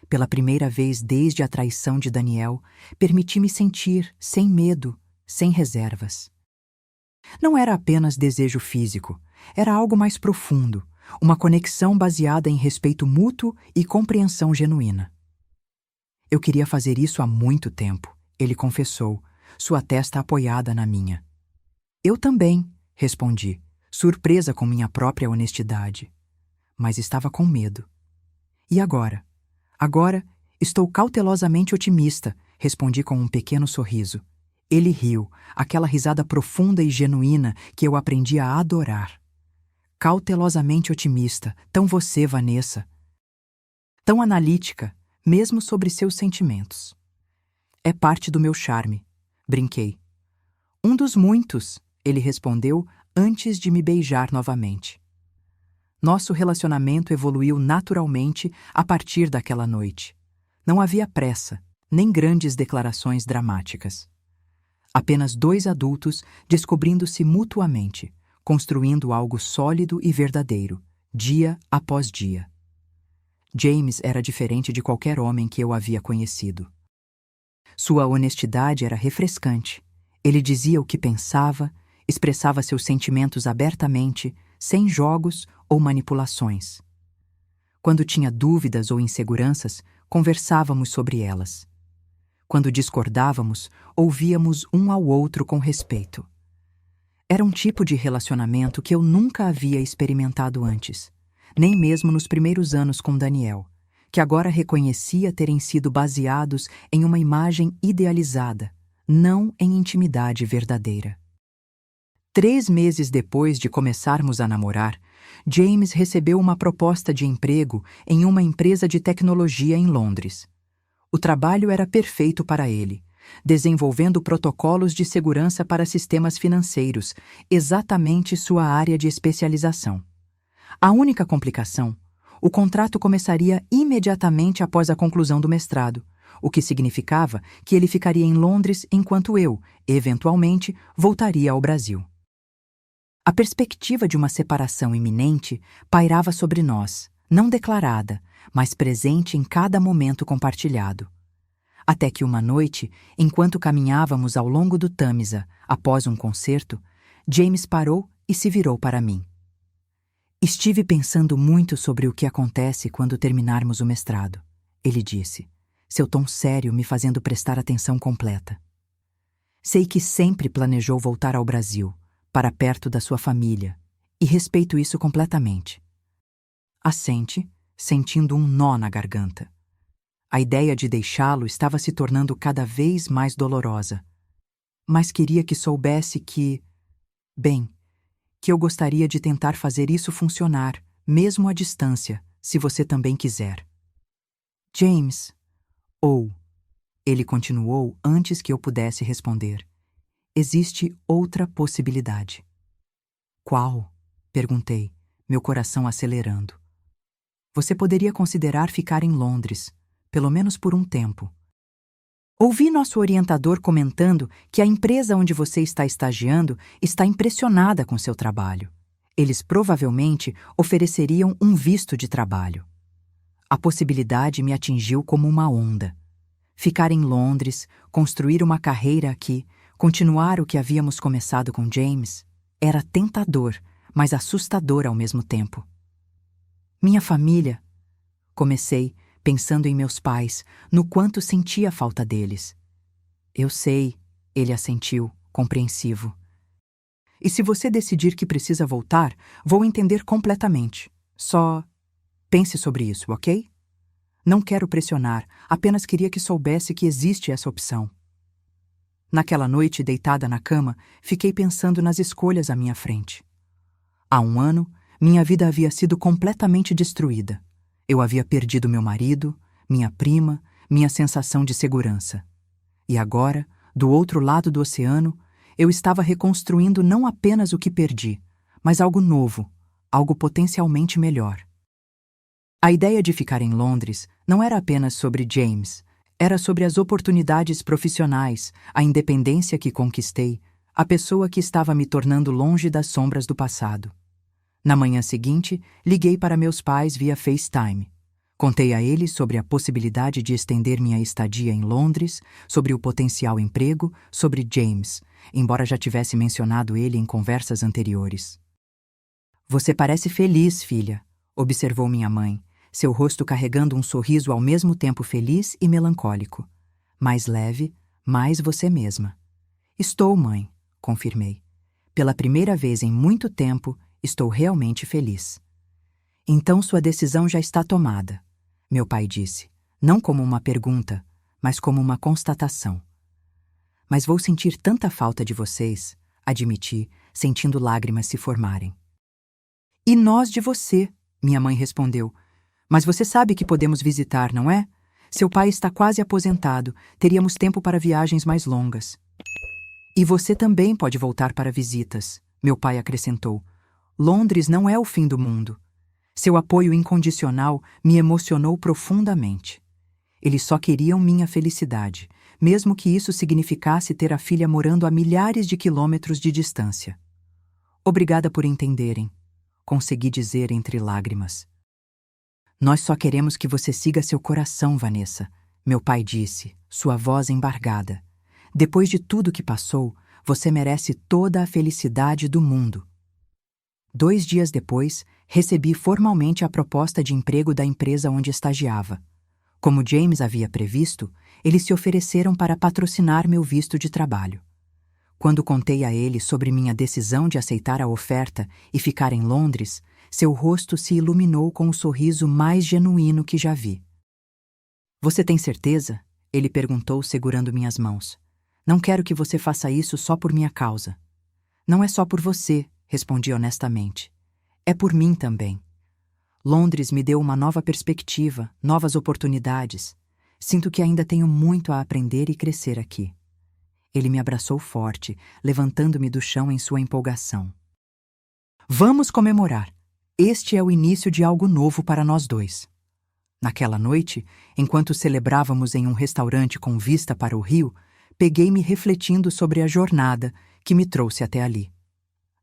Speaker 1: Pela primeira vez desde a traição de Daniel, permiti-me sentir, sem medo, sem reservas. Não era apenas desejo físico, era algo mais profundo, uma conexão baseada em respeito mútuo e compreensão genuína. Eu queria fazer isso há muito tempo, ele confessou, sua testa apoiada na minha. Eu também, respondi, surpresa com minha própria honestidade. Mas estava com medo. E agora? Agora, estou cautelosamente otimista, respondi com um pequeno sorriso. Ele riu, aquela risada profunda e genuína que eu aprendi a adorar. Cautelosamente otimista, tão você, Vanessa. Tão analítica, mesmo sobre seus sentimentos. É parte do meu charme, brinquei. Um dos muitos, ele respondeu antes de me beijar novamente. Nosso relacionamento evoluiu naturalmente a partir daquela noite. Não havia pressa, nem grandes declarações dramáticas. Apenas dois adultos descobrindo-se mutuamente, construindo algo sólido e verdadeiro, dia após dia. James era diferente de qualquer homem que eu havia conhecido. Sua honestidade era refrescante. Ele dizia o que pensava, expressava seus sentimentos abertamente, sem jogos ou manipulações. Quando tinha dúvidas ou inseguranças, conversávamos sobre elas. Quando discordávamos, ouvíamos um ao outro com respeito. Era um tipo de relacionamento que eu nunca havia experimentado antes, nem mesmo nos primeiros anos com Daniel, que agora reconhecia terem sido baseados em uma imagem idealizada, não em intimidade verdadeira. 3 meses depois de começarmos a namorar, James recebeu uma proposta de emprego em uma empresa de tecnologia em Londres. O trabalho era perfeito para ele, desenvolvendo protocolos de segurança para sistemas financeiros, exatamente sua área de especialização. A única complicação: o contrato começaria imediatamente após a conclusão do mestrado, o que significava que ele ficaria em Londres enquanto eu, eventualmente, voltaria ao Brasil. A perspectiva de uma separação iminente pairava sobre nós, não declarada, mas presente em cada momento compartilhado. Até que uma noite, enquanto caminhávamos ao longo do Tâmisa, após um concerto, James parou e se virou para mim. Estive pensando muito sobre o que acontece quando terminarmos o mestrado, ele disse, seu tom sério me fazendo prestar atenção completa. Sei que sempre planejou voltar ao Brasil, para perto da sua família, e respeito isso completamente. Assente, sentindo um nó na garganta. A ideia de deixá-lo estava se tornando cada vez mais dolorosa. Mas queria que soubesse que... Bem, que eu gostaria de tentar fazer isso funcionar, mesmo à distância, se você também quiser. James, ele continuou antes que eu pudesse responder. Existe outra possibilidade. Qual? Perguntei, meu coração acelerando. Você poderia considerar ficar em Londres, pelo menos por um tempo. Ouvi nosso orientador comentando que a empresa onde você está estagiando está impressionada com seu trabalho. Eles provavelmente ofereceriam um visto de trabalho. A possibilidade me atingiu como uma onda. Ficar em Londres, construir uma carreira aqui, continuar o que havíamos começado com James, era tentador, mas assustador ao mesmo tempo. Minha família, comecei, pensando em meus pais, no quanto sentia a falta deles. Eu sei, ele assentiu, compreensivo. E se você decidir que precisa voltar, vou entender completamente. Só pense sobre isso, ok? Não quero pressionar, apenas queria que soubesse que existe essa opção. Naquela noite, deitada na cama, fiquei pensando nas escolhas à minha frente. Há um ano, minha vida havia sido completamente destruída. Eu havia perdido meu marido, minha prima, minha sensação de segurança. E agora, do outro lado do oceano, eu estava reconstruindo não apenas o que perdi, mas algo novo, algo potencialmente melhor. A ideia de ficar em Londres não era apenas sobre James, era sobre as oportunidades profissionais, a independência que conquistei, a pessoa que estava me tornando longe das sombras do passado. Na manhã seguinte, liguei para meus pais via FaceTime. Contei a eles sobre a possibilidade de estender minha estadia em Londres, sobre o potencial emprego, sobre James, embora já tivesse mencionado ele em conversas anteriores. "Você parece feliz, filha", observou minha mãe, seu rosto carregando um sorriso ao mesmo tempo feliz e melancólico. "Mais leve, mais você mesma." "Estou, mãe", confirmei. "Pela primeira vez em muito tempo, estou realmente feliz." "Então sua decisão já está tomada", meu pai disse, não como uma pergunta, mas como uma constatação. "Mas vou sentir tanta falta de vocês", admiti, sentindo lágrimas se formarem. "E nós de você", minha mãe respondeu. "Mas você sabe que podemos visitar, não é? Seu pai está quase aposentado, teríamos tempo para viagens mais longas." "E você também pode voltar para visitas", meu pai acrescentou. "Londres não é o fim do mundo." Seu apoio incondicional me emocionou profundamente. Eles só queriam minha felicidade, mesmo que isso significasse ter a filha morando a milhares de quilômetros de distância. "Obrigada por entenderem", consegui dizer entre lágrimas. "Nós só queremos que você siga seu coração, Vanessa", meu pai disse, sua voz embargada. "Depois de tudo que passou, você merece toda a felicidade do mundo." 2 dias depois, recebi formalmente a proposta de emprego da empresa onde estagiava. Como James havia previsto, eles se ofereceram para patrocinar meu visto de trabalho. Quando contei a ele sobre minha decisão de aceitar a oferta e ficar em Londres, seu rosto se iluminou com o sorriso mais genuíno que já vi. "Você tem certeza?" ele perguntou, segurando minhas mãos. "Não quero que você faça isso só por minha causa." "Não é só por você", respondi honestamente. "É por mim também. Londres me deu uma nova perspectiva, novas oportunidades. Sinto que ainda tenho muito a aprender e crescer aqui." Ele me abraçou forte, levantando-me do chão em sua empolgação. "Vamos comemorar. Este é o início de algo novo para nós dois." Naquela noite, enquanto celebrávamos em um restaurante com vista para o rio, peguei-me refletindo sobre a jornada que me trouxe até ali.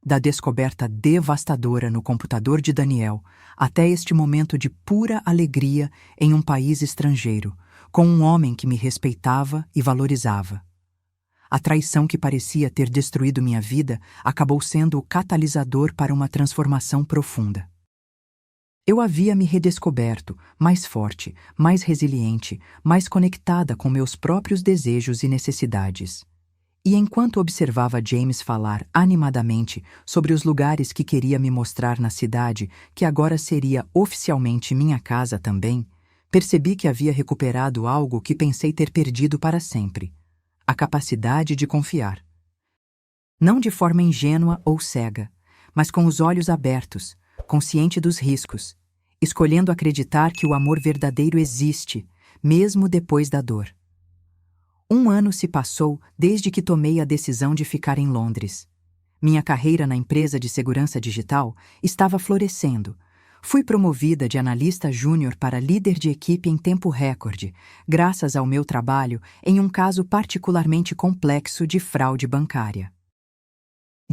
Speaker 1: Da descoberta devastadora no computador de Daniel até este momento de pura alegria em um país estrangeiro, com um homem que me respeitava e valorizava. A traição que parecia ter destruído minha vida acabou sendo o catalisador para uma transformação profunda. Eu havia me redescoberto, mais forte, mais resiliente, mais conectada com meus próprios desejos e necessidades. E enquanto observava James falar animadamente sobre os lugares que queria me mostrar na cidade, que agora seria oficialmente minha casa também, percebi que havia recuperado algo que pensei ter perdido para sempre: a capacidade de confiar. Não de forma ingênua ou cega, mas com os olhos abertos, consciente dos riscos, escolhendo acreditar que o amor verdadeiro existe, mesmo depois da dor. 1 ano se passou desde que tomei a decisão de ficar em Londres. Minha carreira na empresa de segurança digital estava florescendo. Fui promovida de analista júnior para líder de equipe em tempo recorde, graças ao meu trabalho em um caso particularmente complexo de fraude bancária.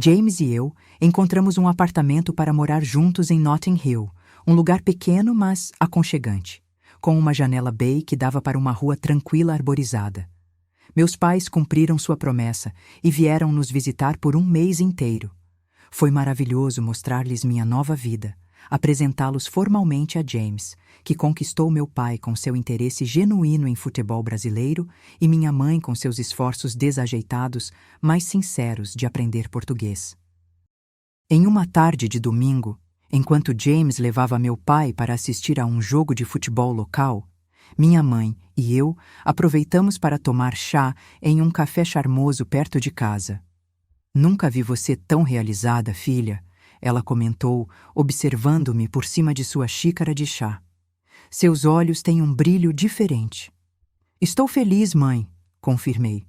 Speaker 1: James e eu encontramos um apartamento para morar juntos em Notting Hill, um lugar pequeno, mas aconchegante, com uma janela bay que dava para uma rua tranquila arborizada. Meus pais cumpriram sua promessa e vieram nos visitar por 1 mês inteiro. Foi maravilhoso mostrar-lhes minha nova vida, apresentá-los formalmente a James, que conquistou meu pai com seu interesse genuíno em futebol brasileiro e minha mãe com seus esforços desajeitados, mas sinceros de aprender português. Em uma tarde de domingo, enquanto James levava meu pai para assistir a um jogo de futebol local, minha mãe e eu aproveitamos para tomar chá em um café charmoso perto de casa. "Nunca vi você tão realizada, filha", ela comentou, observando-me por cima de sua xícara de chá. Seus olhos têm um brilho diferente. Estou feliz, mãe, confirmei.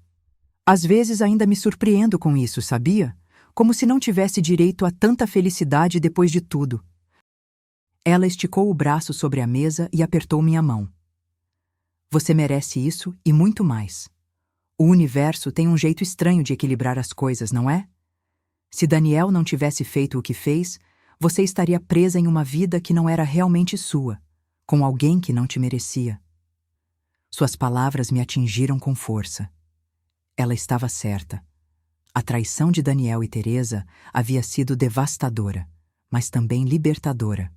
Speaker 1: Às vezes ainda me surpreendo com isso, sabia? Como se não tivesse direito a tanta felicidade depois de tudo. Ela esticou o braço sobre a mesa e apertou minha mão. Você merece isso e muito mais. O universo tem um jeito estranho de equilibrar as coisas, não é? Se Daniel não tivesse feito o que fez, você estaria presa em uma vida que não era realmente sua, com alguém que não te merecia. Suas palavras me atingiram com força. Ela estava certa. A traição de Daniel e Teresa havia sido devastadora, mas também libertadora.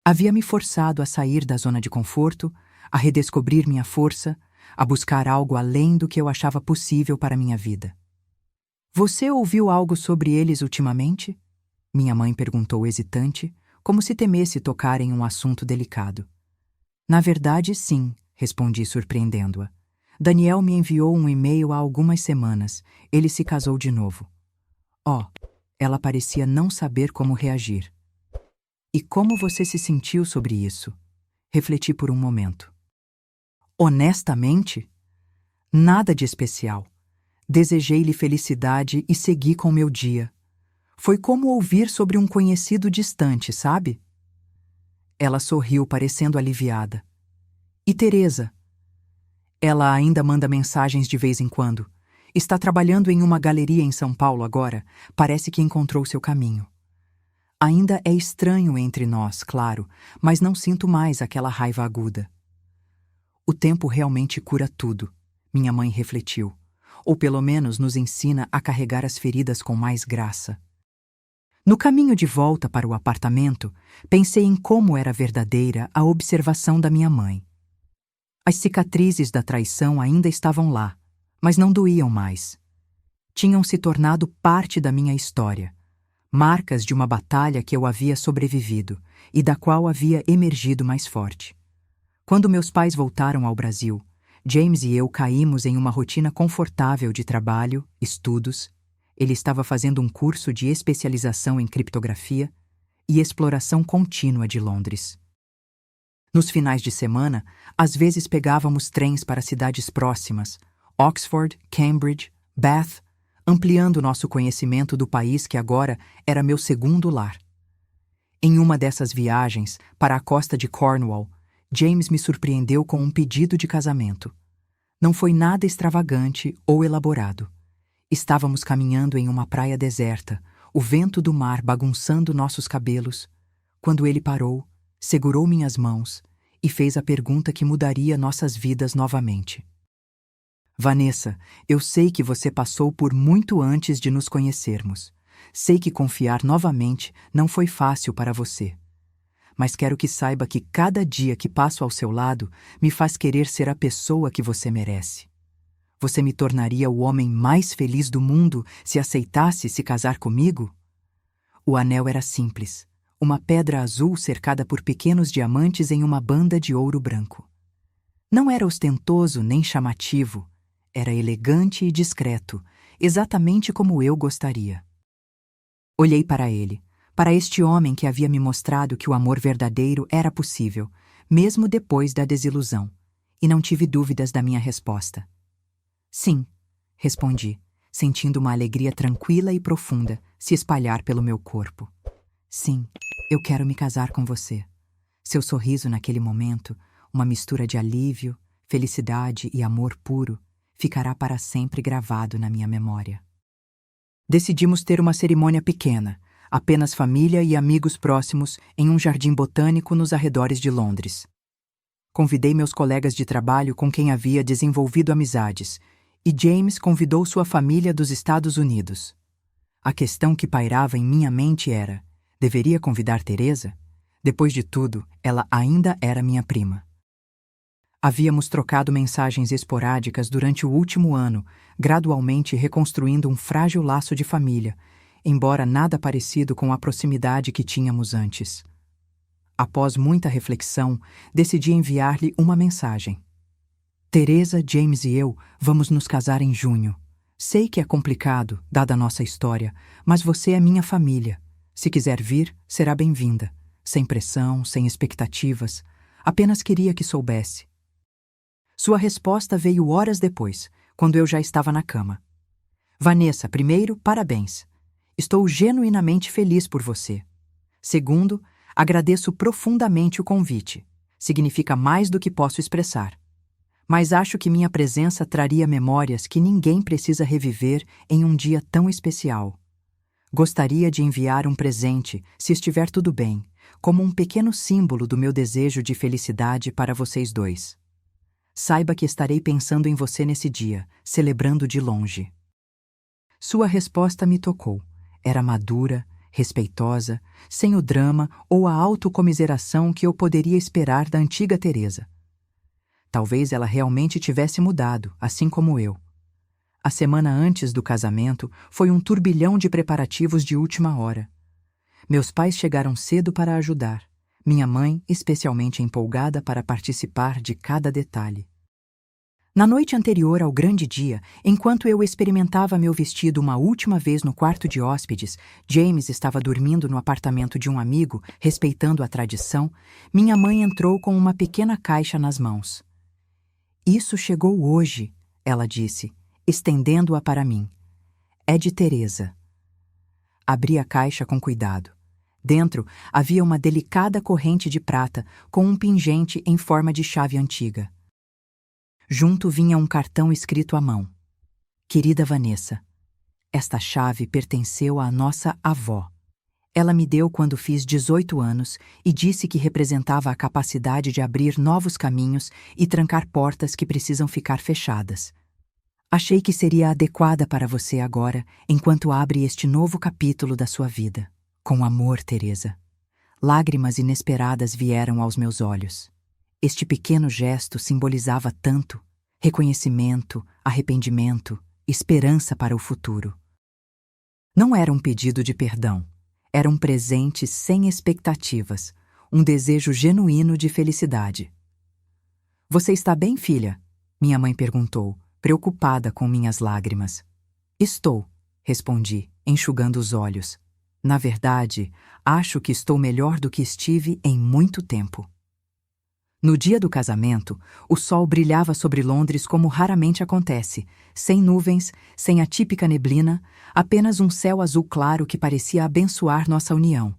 Speaker 1: Havia me forçado a sair da zona de conforto, a redescobrir minha força, a buscar algo além do que eu achava possível para minha vida. Você ouviu algo sobre eles ultimamente? Minha mãe perguntou hesitante, como se temesse tocar em um assunto delicado. Na verdade, sim, respondi surpreendendo-a. Daniel me enviou um e-mail há algumas semanas. Ele se casou de novo. Ela parecia não saber como reagir. E como você se sentiu sobre isso? Refleti por um momento. Honestamente, nada de especial. Desejei-lhe felicidade e segui com meu dia. Foi como ouvir sobre um conhecido distante, sabe? Ela sorriu, parecendo aliviada. E Teresa? Ela ainda manda mensagens de vez em quando. Está trabalhando em uma galeria em São Paulo agora. Parece que encontrou seu caminho. Ainda é estranho entre nós, claro, mas não sinto mais aquela raiva aguda. O tempo realmente cura tudo, minha mãe refletiu. Ou pelo menos nos ensina a carregar as feridas com mais graça. No caminho de volta para o apartamento, pensei em como era verdadeira a observação da minha mãe. As cicatrizes da traição ainda estavam lá, mas não doíam mais. Tinham se tornado parte da minha história, marcas de uma batalha que eu havia sobrevivido e da qual havia emergido mais forte. Quando meus pais voltaram ao Brasil, James e eu caímos em uma rotina confortável de trabalho, estudos. Ele estava fazendo um curso de especialização em criptografia e exploração contínua de Londres. Nos finais de semana, às vezes pegávamos trens para cidades próximas, Oxford, Cambridge, Bath, ampliando nosso conhecimento do país que agora era meu segundo lar. Em uma dessas viagens, para a costa de Cornwall, James me surpreendeu com um pedido de casamento. Não foi nada extravagante ou elaborado. Estávamos caminhando em uma praia deserta, o vento do mar bagunçando nossos cabelos, quando ele parou, segurou minhas mãos e fez a pergunta que mudaria nossas vidas novamente. Vanessa, eu sei que você passou por muito antes de nos conhecermos. Sei que confiar novamente não foi fácil para você. Mas quero que saiba que cada dia que passo ao seu lado me faz querer ser a pessoa que você merece. Você me tornaria o homem mais feliz do mundo se aceitasse se casar comigo? O anel era simples, uma pedra azul cercada por pequenos diamantes em uma banda de ouro branco. Não era ostentoso nem chamativo, era elegante e discreto, exatamente como eu gostaria. Olhei para ele, para este homem que havia me mostrado que o amor verdadeiro era possível, mesmo depois da desilusão, e não tive dúvidas da minha resposta. Sim, respondi, sentindo uma alegria tranquila e profunda se espalhar pelo meu corpo. Sim, eu quero me casar com você. Seu sorriso naquele momento, uma mistura de alívio, felicidade e amor puro, ficará para sempre gravado na minha memória. Decidimos ter uma cerimônia pequena, apenas família e amigos próximos, em um jardim botânico nos arredores de Londres. Convidei meus colegas de trabalho com quem havia desenvolvido amizades, e James convidou sua família dos Estados Unidos. A questão que pairava em minha mente era: deveria convidar Teresa? Depois de tudo, ela ainda era minha prima. Havíamos trocado mensagens esporádicas durante o último ano, gradualmente reconstruindo um frágil laço de família, embora nada parecido com a proximidade que tínhamos antes. Após muita reflexão, decidi enviar-lhe uma mensagem. Teresa, James e eu vamos nos casar em junho. Sei que é complicado, dada a nossa história, mas você é minha família. Se quiser vir, será bem-vinda. Sem pressão, sem expectativas. Apenas queria que soubesse. Sua resposta veio horas depois, quando eu já estava na cama. Vanessa, primeiro, parabéns. Estou genuinamente feliz por você. Segundo, agradeço profundamente o convite. Significa mais do que posso expressar. Mas acho que minha presença traria memórias que ninguém precisa reviver em um dia tão especial. Gostaria de enviar um presente, se estiver tudo bem, como um pequeno símbolo do meu desejo de felicidade para vocês dois. Saiba que estarei pensando em você nesse dia, celebrando de longe. Sua resposta me tocou. Era madura, respeitosa, sem o drama ou a autocomiseração que eu poderia esperar da antiga Teresa. Talvez ela realmente tivesse mudado, assim como eu. A semana antes do casamento foi um turbilhão de preparativos de última hora. Meus pais chegaram cedo para ajudar, minha mãe especialmente empolgada para participar de cada detalhe. Na noite anterior ao grande dia, enquanto eu experimentava meu vestido uma última vez no quarto de hóspedes, James estava dormindo no apartamento de um amigo, respeitando a tradição, minha mãe entrou com uma pequena caixa nas mãos. Isso chegou hoje, ela disse, estendendo-a para mim. É de Teresa. Abri a caixa com cuidado. Dentro havia uma delicada corrente de prata com um pingente em forma de chave antiga. Junto vinha um cartão escrito à mão. Querida Vanessa, esta chave pertenceu à nossa avó. Ela me deu quando fiz 18 anos e disse que representava a capacidade de abrir novos caminhos e trancar portas que precisam ficar fechadas. Achei que seria adequada para você agora, enquanto abre este novo capítulo da sua vida. Com amor, Teresa. Lágrimas inesperadas vieram aos meus olhos. Este pequeno gesto simbolizava tanto: reconhecimento, arrependimento, esperança para o futuro. Não era um pedido de perdão. Era um presente sem expectativas, um desejo genuíno de felicidade. Você está bem, filha? Minha mãe perguntou, preocupada com minhas lágrimas. Estou, respondi, enxugando os olhos. Na verdade, acho que estou melhor do que estive em muito tempo. No dia do casamento, o sol brilhava sobre Londres como raramente acontece, sem nuvens, sem a típica neblina, apenas um céu azul claro que parecia abençoar nossa união.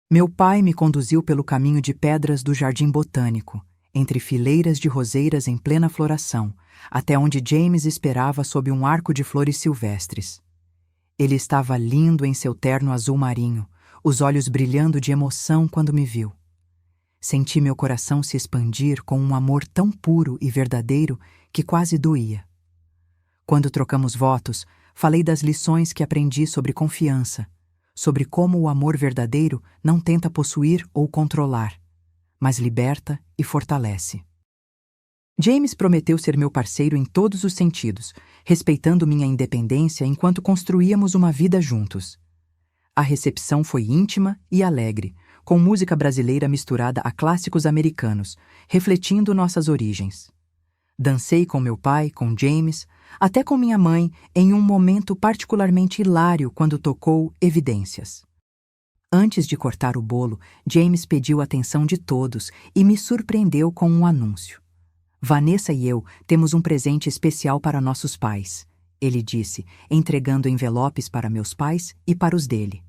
Speaker 1: Meu pai me conduziu pelo caminho de pedras do Jardim Botânico, entre fileiras de roseiras em plena floração, até onde James esperava sob um arco de flores silvestres. Ele estava lindo em seu terno azul marinho, os olhos brilhando de emoção quando me viu. Senti meu coração se expandir com um amor tão puro e verdadeiro que quase doía. Quando trocamos votos, falei das lições que aprendi sobre confiança, sobre como o amor verdadeiro não tenta possuir ou controlar, mas liberta e fortalece. James prometeu ser meu parceiro em todos os sentidos, respeitando minha independência enquanto construíamos uma vida juntos. A recepção foi íntima e alegre, com música brasileira misturada a clássicos americanos, refletindo nossas origens. Dancei com meu pai, com James, até com minha mãe, em um momento particularmente hilário quando tocou Evidências. Antes de cortar o bolo, James pediu a atenção de todos e me surpreendeu com um anúncio. Vanessa e eu temos um presente especial para nossos pais, ele disse, entregando envelopes para meus pais e para os dele.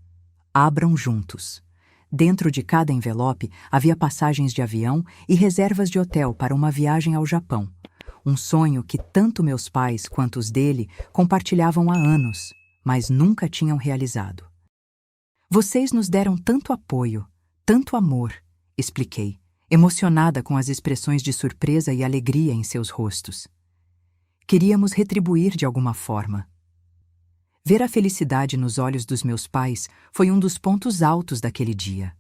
Speaker 1: Abram juntos. Dentro de cada envelope havia passagens de avião e reservas de hotel para uma viagem ao Japão. Um sonho que tanto meus pais quanto os dele compartilhavam há anos, mas nunca tinham realizado. Vocês nos deram tanto apoio, tanto amor, expliquei, emocionada com as expressões de surpresa e alegria em seus rostos. Queríamos retribuir de alguma forma. Ver a felicidade nos olhos dos meus pais foi um dos pontos altos daquele dia.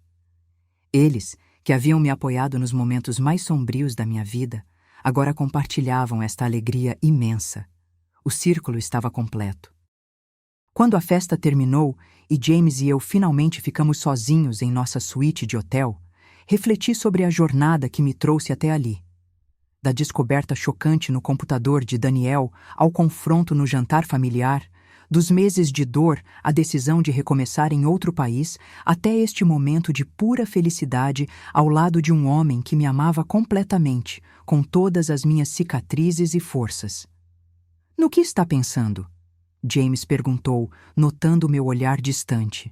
Speaker 1: Eles, que haviam me apoiado nos momentos mais sombrios da minha vida, agora compartilhavam esta alegria imensa. O círculo estava completo. Quando a festa terminou e James e eu finalmente ficamos sozinhos em nossa suíte de hotel, refleti sobre a jornada que me trouxe até ali. Da descoberta chocante no computador de Daniel ao confronto no jantar familiar, Dos meses de dor, a decisão de recomeçar em outro país, até este momento de pura felicidade ao lado de um homem que me amava completamente, com todas as minhas cicatrizes e forças. No que está pensando? James perguntou, notando meu olhar distante.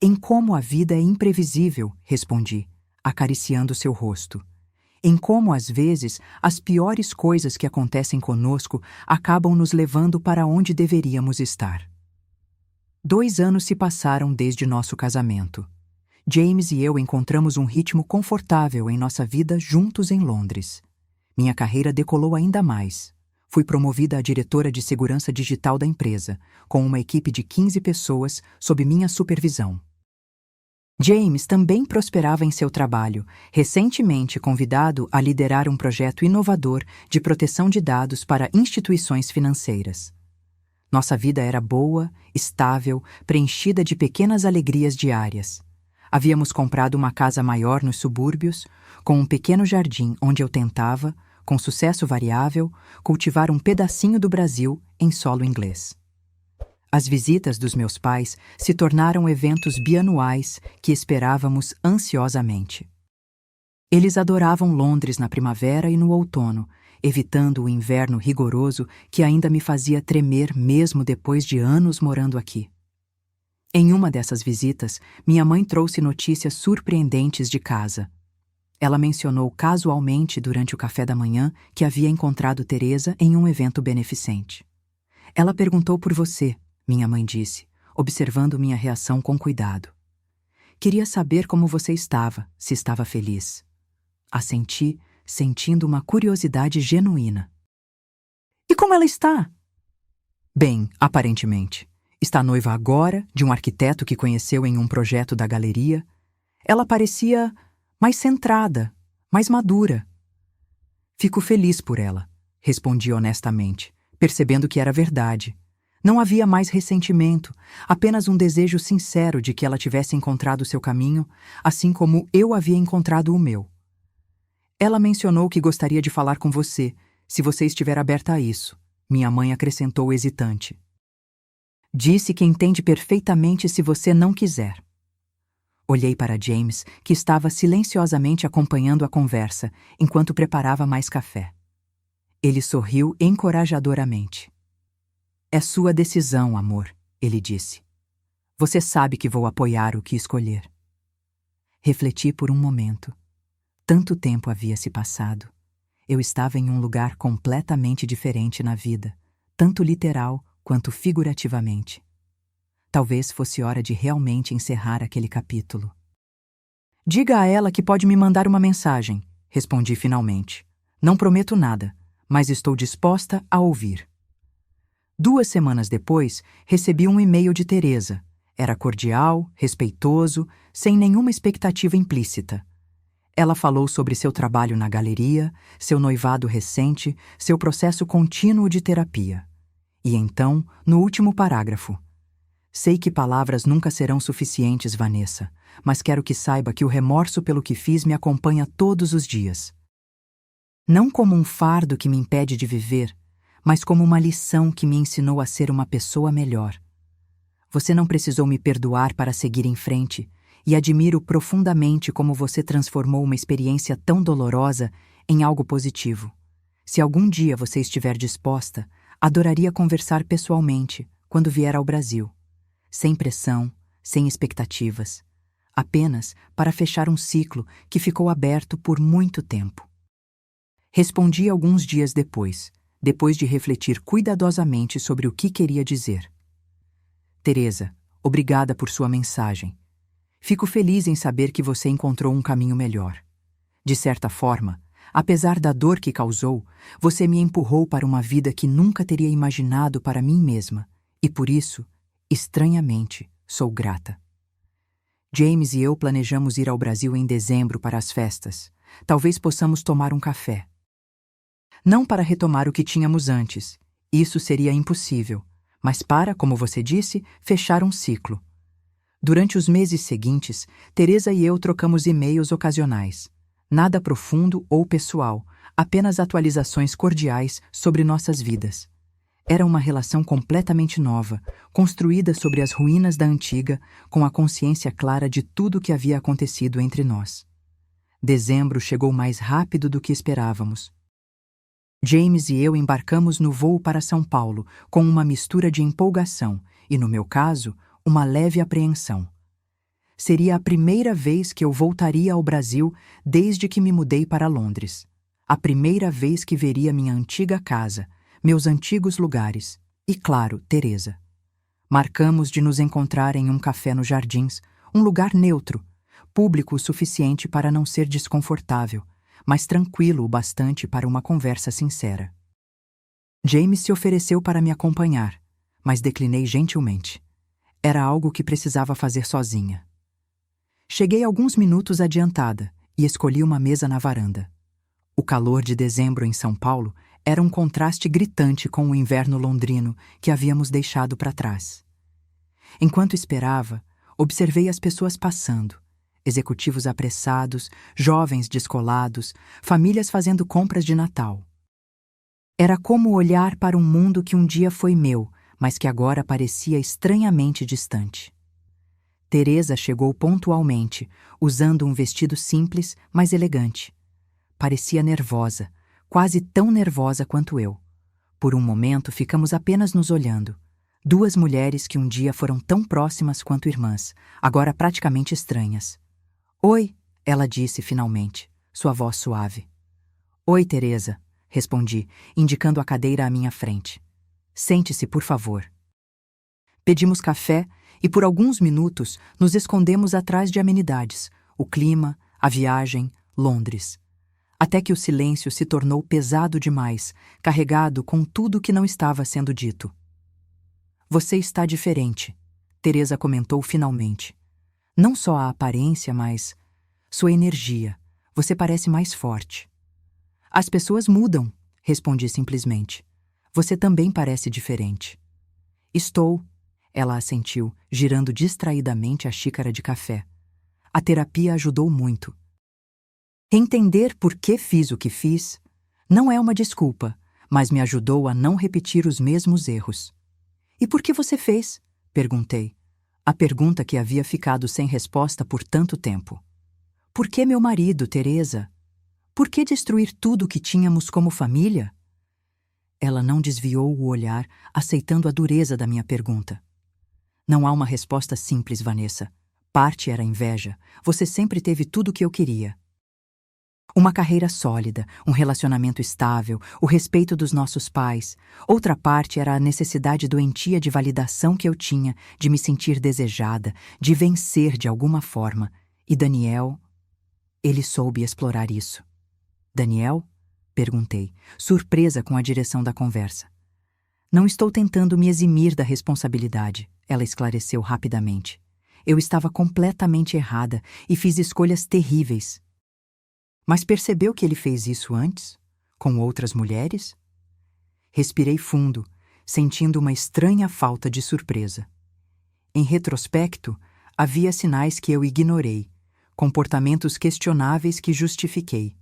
Speaker 1: Em como a vida é imprevisível, respondi, acariciando seu rosto. Em como, às vezes, as piores coisas que acontecem conosco acabam nos levando para onde deveríamos estar. 2 anos se passaram desde nosso casamento. James e eu encontramos um ritmo confortável em nossa vida juntos em Londres. Minha carreira decolou ainda mais. Fui promovida a diretora de segurança digital da empresa, com uma equipe de 15 pessoas sob minha supervisão. James também prosperava em seu trabalho, recentemente convidado a liderar um projeto inovador de proteção de dados para instituições financeiras. Nossa vida era boa, estável, preenchida de pequenas alegrias diárias. Havíamos comprado uma casa maior nos subúrbios, com um pequeno jardim onde eu tentava, com sucesso variável, cultivar um pedacinho do Brasil em solo inglês. As visitas dos meus pais se tornaram eventos bianuais que esperávamos ansiosamente. Eles adoravam Londres na primavera e no outono, evitando o inverno rigoroso que ainda me fazia tremer mesmo depois de anos morando aqui. Em uma dessas visitas, minha mãe trouxe notícias surpreendentes de casa. Ela mencionou casualmente durante o café da manhã que havia encontrado Teresa em um evento beneficente. Ela perguntou por você, minha mãe disse, observando minha reação com cuidado. Queria saber como você estava, se estava feliz. Assenti, sentindo uma curiosidade genuína. E como ela está? Bem, aparentemente. Está noiva agora de um arquiteto que conheceu em um projeto da galeria. Ela parecia mais centrada, mais madura. Fico feliz por ela, respondi honestamente, percebendo que era verdade. Não havia mais ressentimento, apenas um desejo sincero de que ela tivesse encontrado seu caminho, assim como eu havia encontrado o meu. Ela mencionou que gostaria de falar com você, se você estiver aberta a isso, minha mãe acrescentou hesitante. Disse que entende perfeitamente se você não quiser. Olhei para James, que estava silenciosamente acompanhando a conversa, enquanto preparava mais café. Ele sorriu encorajadoramente. É sua decisão, amor, ele disse. Você sabe que vou apoiar o que escolher. Refleti por um momento. Tanto tempo havia se passado. Eu estava em um lugar completamente diferente na vida, tanto literal quanto figurativamente. Talvez fosse hora de realmente encerrar aquele capítulo. Diga a ela que pode me mandar uma mensagem, respondi finalmente. Não prometo nada, mas estou disposta a ouvir. 2 semanas depois, recebi um e-mail de Teresa. Era cordial, respeitoso, sem nenhuma expectativa implícita. Ela falou sobre seu trabalho na galeria, seu noivado recente, seu processo contínuo de terapia. E então, no último parágrafo. Sei que palavras nunca serão suficientes, Vanessa, mas quero que saiba que o remorso pelo que fiz me acompanha todos os dias. Não como um fardo que me impede de viver, mas como uma lição que me ensinou a ser uma pessoa melhor. Você não precisou me perdoar para seguir em frente, e admiro profundamente como você transformou uma experiência tão dolorosa em algo positivo. Se algum dia você estiver disposta, adoraria conversar pessoalmente, quando vier ao Brasil. Sem pressão, sem expectativas. Apenas para fechar um ciclo que ficou aberto por muito tempo. Respondi alguns dias depois de refletir cuidadosamente sobre o que queria dizer. Teresa, obrigada por sua mensagem. Fico feliz em saber que você encontrou um caminho melhor. De certa forma, apesar da dor que causou, você me empurrou para uma vida que nunca teria imaginado para mim mesma, e por isso, estranhamente, sou grata. James e eu planejamos ir ao Brasil em dezembro para as festas. Talvez possamos tomar um café. Não para retomar o que tínhamos antes. Isso seria impossível. Mas para, como você disse, fechar um ciclo. Durante os meses seguintes, Teresa e eu trocamos e-mails ocasionais. Nada profundo ou pessoal, apenas atualizações cordiais sobre nossas vidas. Era uma relação completamente nova, construída sobre as ruínas da antiga, com a consciência clara de tudo o que havia acontecido entre nós. Dezembro chegou mais rápido do que esperávamos. James e eu embarcamos no voo para São Paulo, com uma mistura de empolgação e, no meu caso, uma leve apreensão. Seria a primeira vez que eu voltaria ao Brasil desde que me mudei para Londres. A primeira vez que veria minha antiga casa, meus antigos lugares e, claro, Teresa. Marcamos de nos encontrar em um café nos Jardins, um lugar neutro, público o suficiente para não ser desconfortável, mas tranquilo o bastante para uma conversa sincera. James se ofereceu para me acompanhar, mas declinei gentilmente. Era algo que precisava fazer sozinha. Cheguei alguns minutos adiantada e escolhi uma mesa na varanda. O calor de dezembro em São Paulo era um contraste gritante com o inverno londrino que havíamos deixado para trás. Enquanto esperava, observei as pessoas passando, executivos apressados, jovens descolados, famílias fazendo compras de Natal. Era como olhar para um mundo que um dia foi meu, mas que agora parecia estranhamente distante. Teresa chegou pontualmente, usando um vestido simples, mas elegante. Parecia nervosa, quase tão nervosa quanto eu. Por um momento ficamos apenas nos olhando. Duas mulheres que um dia foram tão próximas quanto irmãs, agora praticamente estranhas. "Oi", ela disse finalmente, sua voz suave. "Oi, Teresa", respondi, indicando a cadeira à minha frente. "Sente-se, por favor." Pedimos café e por alguns minutos nos escondemos atrás de amenidades, o clima, a viagem, Londres. Até que o silêncio se tornou pesado demais, carregado com tudo que não estava sendo dito. "Você está diferente", Teresa comentou finalmente. "Não só a aparência, mas sua energia. Você parece mais forte." "As pessoas mudam", respondi simplesmente. "Você também parece diferente." "Estou", ela assentiu, girando distraidamente a xícara de café. "A terapia ajudou muito." Entender por que fiz o que fiz não é uma desculpa, mas me ajudou a não repetir os mesmos erros. "E por que você fez?" perguntei. A pergunta que havia ficado sem resposta por tanto tempo. "Por que meu marido, Teresa? Por que destruir tudo o que tínhamos como família?" Ela não desviou o olhar, aceitando a dureza da minha pergunta. "Não há uma resposta simples, Vanessa. Parte era inveja. Você sempre teve tudo o que eu queria. Uma carreira sólida, um relacionamento estável, o respeito dos nossos pais. Outra parte era a necessidade doentia de validação que eu tinha, de me sentir desejada, de vencer de alguma forma. E Daniel, ele soube explorar isso." "Daniel?" perguntei, surpresa com a direção da conversa. "Não estou tentando me eximir da responsabilidade", ela esclareceu rapidamente. "Eu estava completamente errada e fiz escolhas terríveis." "Mas percebeu que ele fez isso antes? Com outras mulheres?" Respirei fundo, sentindo uma estranha falta de surpresa. Em retrospecto, havia sinais que eu ignorei, comportamentos questionáveis que justifiquei.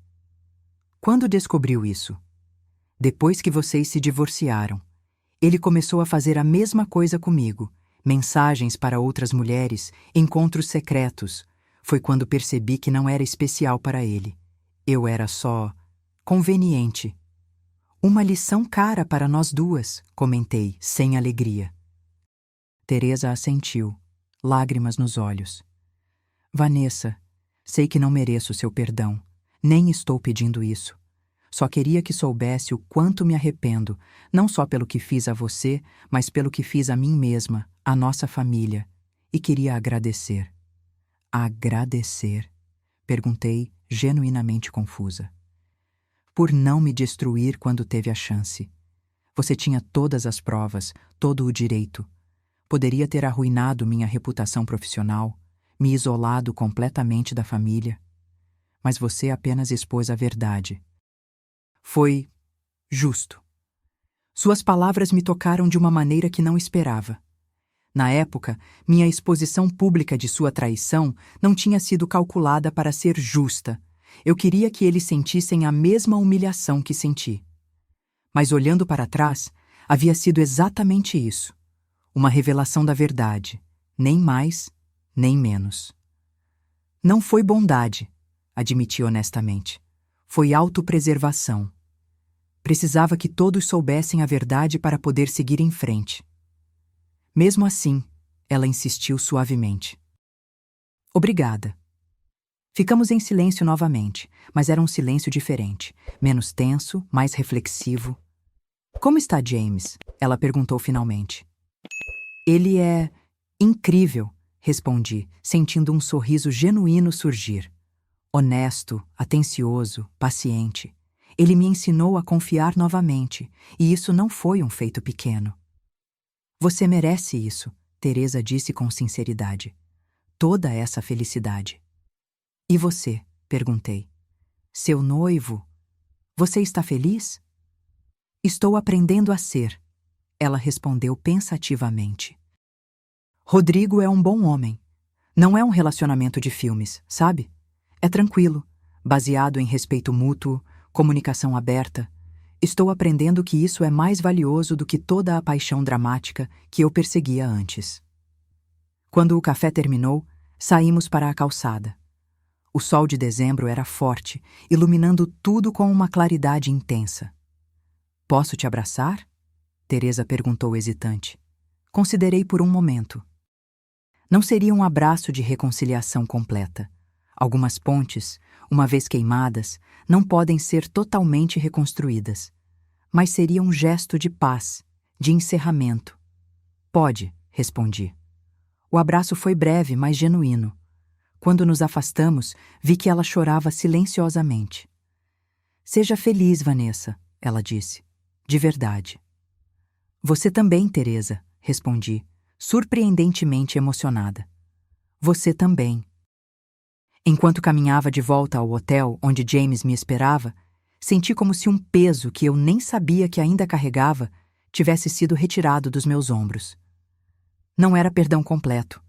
Speaker 1: "Quando descobriu isso?" "Depois que vocês se divorciaram. Ele começou a fazer a mesma coisa comigo. Mensagens para outras mulheres, encontros secretos. Foi quando percebi que não era especial para ele. Eu era só conveniente." "Uma lição cara para nós duas", comentei, sem alegria. Teresa assentiu, lágrimas nos olhos. "Vanessa, sei que não mereço seu perdão, nem estou pedindo isso. Só queria que soubesse o quanto me arrependo, não só pelo que fiz a você, mas pelo que fiz a mim mesma, a nossa família, e queria agradecer." "Agradecer?" perguntei, genuinamente confusa. "Por não me destruir quando teve a chance. Você tinha todas as provas, todo o direito. Poderia ter arruinado minha reputação profissional, me isolado completamente da família. Mas você apenas expôs a verdade. Foi justo." Suas palavras me tocaram de uma maneira que não esperava. Na época, minha exposição pública de sua traição não tinha sido calculada para ser justa. Eu queria que eles sentissem a mesma humilhação que senti. Mas olhando para trás, Havia sido exatamente isso. Uma revelação da verdade, nem mais, nem menos. Não foi bondade, admiti honestamente. Foi autopreservação. Precisava que todos soubessem a verdade para poder seguir em frente. Mesmo assim, ela insistiu suavemente. Obrigada. Ficamos em silêncio novamente, mas era um silêncio diferente, menos tenso, mais reflexivo. Como está James? Ela perguntou finalmente. Ele é incrível, respondi, sentindo um sorriso genuíno surgir. Honesto, atencioso, paciente. Ele me ensinou a confiar novamente, e isso não foi um feito pequeno. Você merece isso, Teresa disse com sinceridade. Toda essa felicidade. E você? Perguntei. Seu noivo? Você está feliz? Estou aprendendo a ser, ela respondeu pensativamente. Rodrigo é um bom homem. Não é um relacionamento de filmes, sabe? É tranquilo, baseado em respeito mútuo, comunicação aberta. Estou aprendendo que isso é mais valioso do que toda a paixão dramática que eu perseguia antes. Quando o café terminou, saímos para a calçada. O sol de dezembro era forte, iluminando tudo com uma claridade intensa. Posso te abraçar? Teresa perguntou hesitante. Considerei por um momento. Não seria um abraço de reconciliação completa. Algumas pontes, uma vez queimadas, não podem ser totalmente reconstruídas. Mas seria um gesto de paz, de encerramento. Pode, respondi. O abraço foi breve, mas genuíno. Quando nos afastamos, vi que ela chorava silenciosamente. Seja feliz, Vanessa, ela disse. De verdade. Você também, Teresa, respondi, surpreendentemente emocionada. Você também. Enquanto caminhava de volta ao hotel onde James me esperava, senti como se um peso que eu nem sabia que ainda carregava tivesse sido retirado dos meus ombros. Não era perdão completo.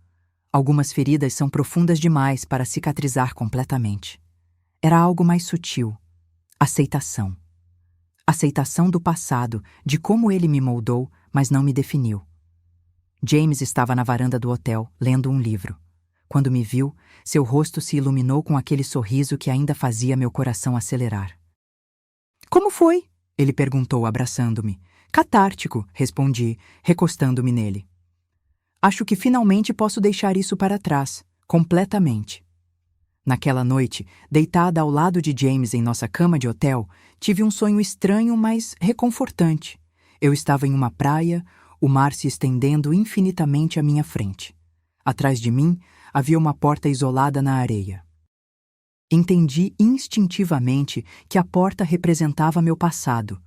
Speaker 1: Algumas feridas são profundas demais para cicatrizar completamente. Era algo mais sutil. Aceitação. Aceitação do passado, de como ele me moldou, mas não me definiu. James estava na varanda do hotel, lendo um livro. Quando me viu, seu rosto se iluminou com aquele sorriso que ainda fazia meu coração acelerar. Como foi? Ele perguntou, abraçando-me. Catártico, respondi, recostando-me nele. Acho que finalmente posso deixar isso para trás, completamente. Naquela noite, deitada ao lado de James em nossa cama de hotel, tive um sonho estranho, mas reconfortante. Eu estava em uma praia, o mar se estendendo infinitamente à minha frente. Atrás de mim, havia uma porta isolada na areia. Entendi instintivamente que a porta representava meu passado,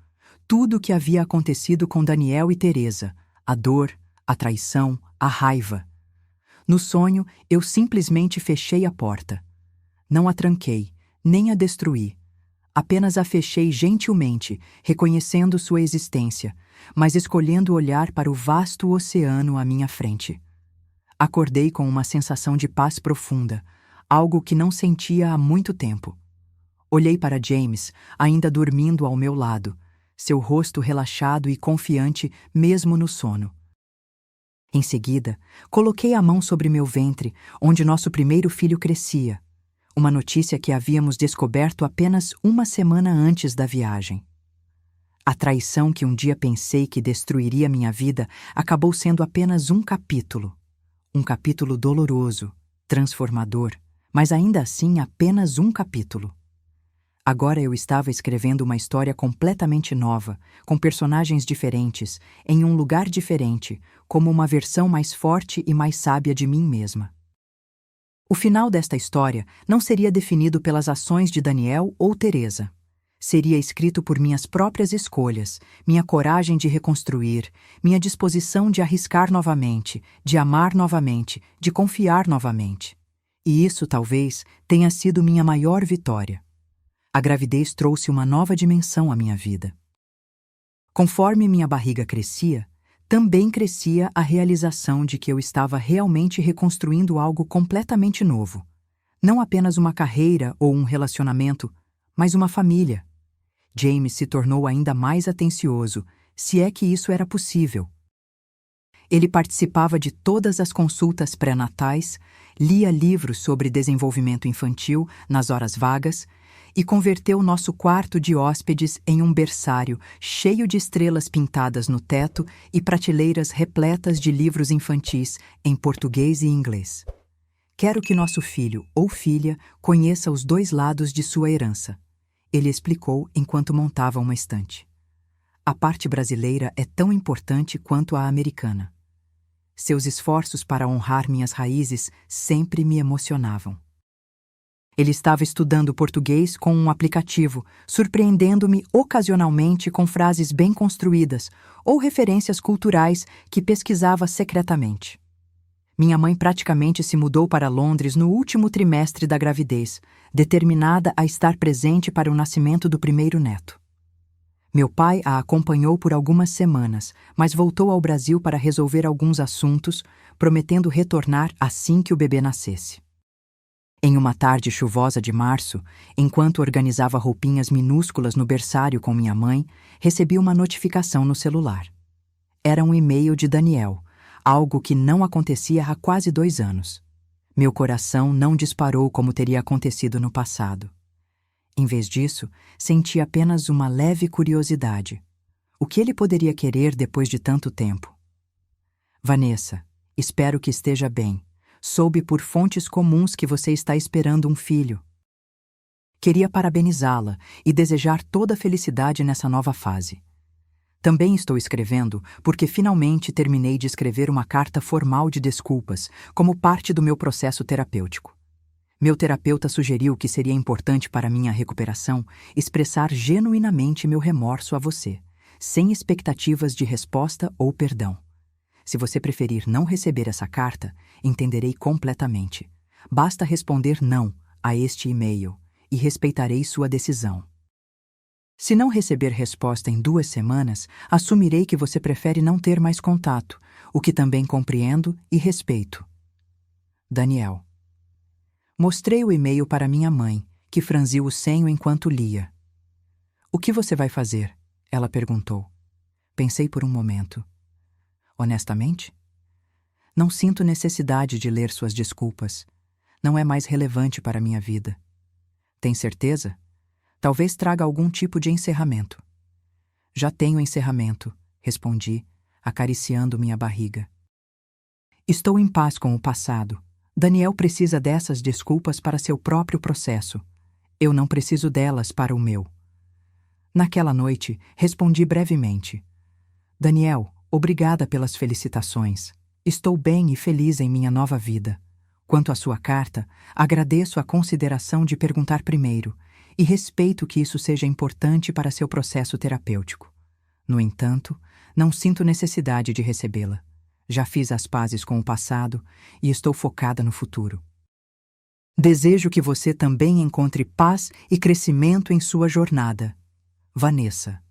Speaker 1: tudo o que havia acontecido com Daniel e Teresa, a dor, a traição, a raiva. No sonho, eu simplesmente fechei a porta. Não a tranquei, nem a destruí. Apenas a fechei gentilmente, reconhecendo sua existência, mas escolhendo olhar para o vasto oceano à minha frente. Acordei com uma sensação de paz profunda, algo que não sentia há muito tempo. Olhei para James, ainda dormindo ao meu lado, seu rosto relaxado e confiante mesmo no sono. Em seguida, coloquei a mão sobre meu ventre, onde nosso primeiro filho crescia, uma notícia que havíamos descoberto apenas uma semana antes da viagem. A traição que um dia pensei que destruiria minha vida acabou sendo apenas um capítulo doloroso, transformador, mas ainda assim apenas um capítulo. Agora eu estava escrevendo uma história completamente nova, com personagens diferentes, em um lugar diferente, como uma versão mais forte e mais sábia de mim mesma. O final desta história não seria definido pelas ações de Daniel ou Teresa. Seria escrito por minhas próprias escolhas, minha coragem de reconstruir, minha disposição de arriscar novamente, de amar novamente, de confiar novamente. E isso, talvez, tenha sido minha maior vitória. A gravidez trouxe uma nova dimensão à minha vida. Conforme minha barriga crescia, também crescia a realização de que eu estava realmente reconstruindo algo completamente novo. Não apenas uma carreira ou um relacionamento, mas uma família. James se tornou ainda mais atencioso, se é que isso era possível. Ele participava de todas as consultas pré-natais, lia livros sobre desenvolvimento infantil nas horas vagas e converteu nosso quarto de hóspedes em um berçário cheio de estrelas pintadas no teto e prateleiras repletas de livros infantis em português e inglês. Quero que nosso filho ou filha conheça os dois lados de sua herança, ele explicou enquanto montava uma estante. A parte brasileira é tão importante quanto a americana. Seus esforços para honrar minhas raízes sempre me emocionavam. Ele estava estudando português com um aplicativo, surpreendendo-me ocasionalmente com frases bem construídas ou referências culturais que pesquisava secretamente. Minha mãe praticamente se mudou para Londres no último trimestre da gravidez, determinada a estar presente para o nascimento do primeiro neto. Meu pai a acompanhou por algumas semanas, mas voltou ao Brasil para resolver alguns assuntos, prometendo retornar assim que o bebê nascesse. Em uma tarde chuvosa de março, enquanto organizava roupinhas minúsculas no berçário com minha mãe, recebi uma notificação no celular. Era um e-mail de Daniel, algo que não acontecia há quase 2 anos. Meu coração não disparou como teria acontecido no passado. Em vez disso, senti apenas uma leve curiosidade. O que ele poderia querer depois de tanto tempo? Vanessa, espero que esteja bem. Soube por fontes comuns que você está esperando um filho. Queria parabenizá-la e desejar toda a felicidade nessa nova fase. Também estou escrevendo porque finalmente terminei de escrever uma carta formal de desculpas, como parte do meu processo terapêutico. Meu terapeuta sugeriu que seria importante para minha recuperação expressar genuinamente meu remorso a você, sem expectativas de resposta ou perdão. Se você preferir não receber essa carta, entenderei completamente. Basta responder não a este e-mail e respeitarei sua decisão. Se não receber resposta em 2 semanas, assumirei que você prefere não ter mais contato, o que também compreendo e respeito. Daniel. Mostrei o e-mail para minha mãe, que franziu o senho enquanto lia. O que você vai fazer? Ela perguntou. Pensei por um momento. Honestamente? Não sinto necessidade de ler suas desculpas. Não é mais relevante para minha vida. Tem certeza? Talvez traga algum tipo de encerramento. Já tenho encerramento, respondi, acariciando minha barriga. Estou em paz com o passado. Daniel precisa dessas desculpas para seu próprio processo. Eu não preciso delas para o meu. Naquela noite, respondi brevemente. Daniel, obrigada pelas felicitações. Estou bem e feliz em minha nova vida. Quanto à sua carta, agradeço a consideração de perguntar primeiro e respeito que isso seja importante para seu processo terapêutico. No entanto, não sinto necessidade de recebê-la. Já fiz as pazes com o passado e estou focada no futuro. Desejo que você também encontre paz e crescimento em sua jornada. Vanessa.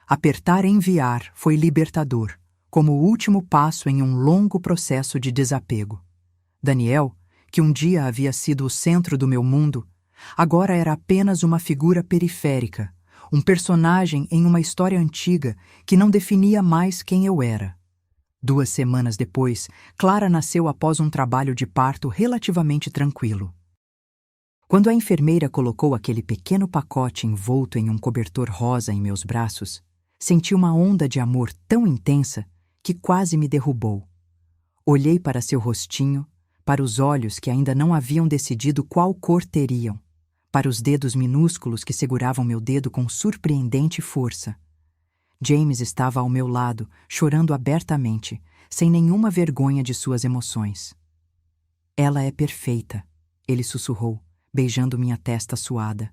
Speaker 1: Apertar enviar foi libertador, como o último passo em um longo processo de desapego. Daniel, que um dia havia sido o centro do meu mundo, agora era apenas uma figura periférica, um personagem em uma história antiga que não definia mais quem eu era. 2 semanas depois, Clara nasceu após um trabalho de parto relativamente tranquilo. Quando a enfermeira colocou aquele pequeno pacote envolto em um cobertor rosa em meus braços, senti uma onda de amor tão intensa que quase me derrubou. Olhei para seu rostinho, para os olhos que ainda não haviam decidido qual cor teriam, para os dedos minúsculos que seguravam meu dedo com surpreendente força. James estava ao meu lado, chorando abertamente, sem nenhuma vergonha de suas emoções. Ela é perfeita, ele sussurrou, beijando minha testa suada.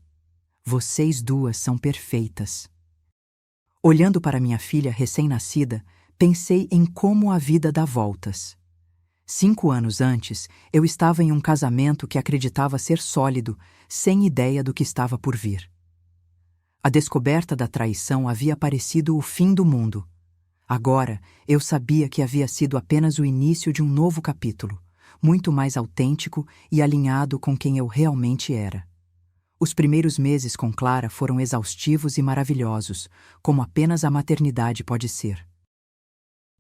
Speaker 1: Vocês duas são perfeitas. Olhando para minha filha recém-nascida, pensei em como a vida dá voltas. 5 anos antes, eu estava em um casamento que acreditava ser sólido, sem ideia do que estava por vir. A descoberta da traição havia parecido o fim do mundo. Agora, eu sabia que havia sido apenas o início de um novo capítulo, muito mais autêntico e alinhado com quem eu realmente era. Os primeiros meses com Clara foram exaustivos e maravilhosos, como apenas a maternidade pode ser.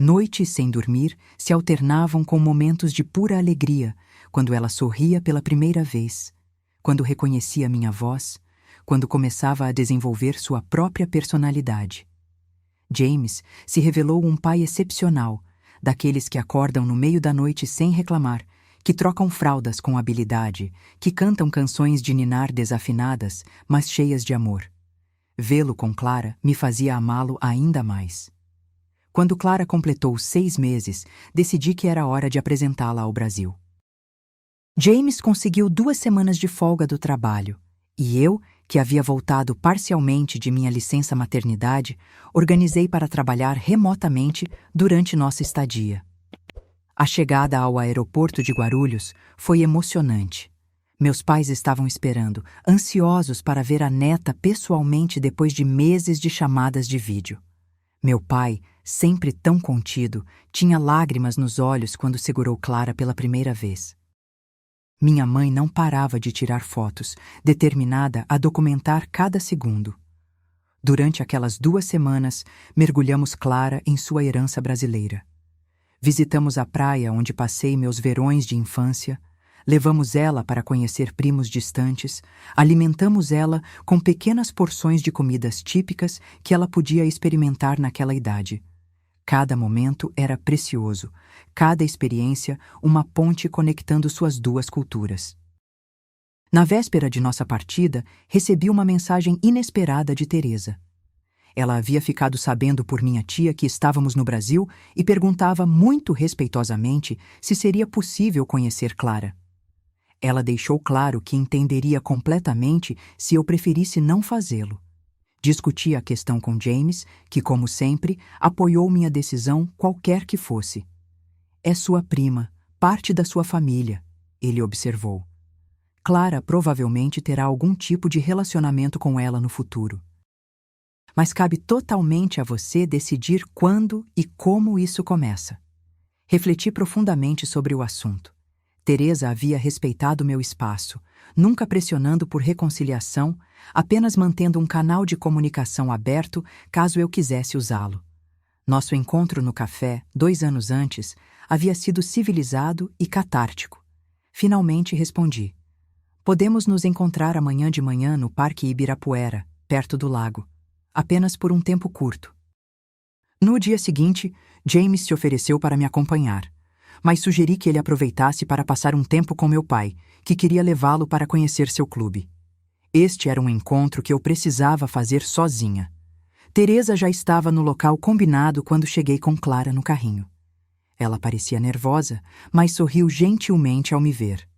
Speaker 1: Noites sem dormir se alternavam com momentos de pura alegria, quando ela sorria pela primeira vez, quando reconhecia minha voz, quando começava a desenvolver sua própria personalidade. James se revelou um pai excepcional, daqueles que acordam no meio da noite sem reclamar, que trocam fraldas com habilidade, que cantam canções de ninar desafinadas, mas cheias de amor. Vê-lo com Clara me fazia amá-lo ainda mais. Quando Clara completou 6 meses, decidi que era hora de apresentá-la ao Brasil. James conseguiu 2 semanas de folga do trabalho, e eu, que havia voltado parcialmente de minha licença maternidade, organizei para trabalhar remotamente durante nossa estadia. A chegada ao aeroporto de Guarulhos foi emocionante. Meus pais estavam esperando, ansiosos para ver a neta pessoalmente depois de meses de chamadas de vídeo. Meu pai, sempre tão contido, tinha lágrimas nos olhos quando segurou Clara pela primeira vez. Minha mãe não parava de tirar fotos, determinada a documentar cada segundo. Durante aquelas 2 semanas, mergulhamos Clara em sua herança brasileira. Visitamos a praia onde passei meus verões de infância, levamos ela para conhecer primos distantes, alimentamos ela com pequenas porções de comidas típicas que ela podia experimentar naquela idade. Cada momento era precioso, cada experiência uma ponte conectando suas 2 culturas. Na véspera de nossa partida, recebi uma mensagem inesperada de Teresa. Ela havia ficado sabendo por minha tia que estávamos no Brasil e perguntava muito respeitosamente se seria possível conhecer Clara. Ela deixou claro que entenderia completamente se eu preferisse não fazê-lo. Discuti a questão com James, que, como sempre, apoiou minha decisão qualquer que fosse. É sua prima, parte da sua família, ele observou. Clara provavelmente terá algum tipo de relacionamento com ela no futuro. Mas cabe totalmente a você decidir quando e como isso começa. Refleti profundamente sobre o assunto. Teresa havia respeitado meu espaço, nunca pressionando por reconciliação, apenas mantendo um canal de comunicação aberto caso eu quisesse usá-lo. Nosso encontro no café, 2 anos antes, havia sido civilizado e catártico. Finalmente respondi. Podemos nos encontrar amanhã de manhã no Parque Ibirapuera, perto do lago. Apenas por um tempo curto. No dia seguinte, James se ofereceu para me acompanhar, mas sugeri que ele aproveitasse para passar um tempo com meu pai, que queria levá-lo para conhecer seu clube. Este era um encontro que eu precisava fazer sozinha. Teresa já estava no local combinado quando cheguei com Clara no carrinho. Ela parecia nervosa, mas sorriu gentilmente ao me ver.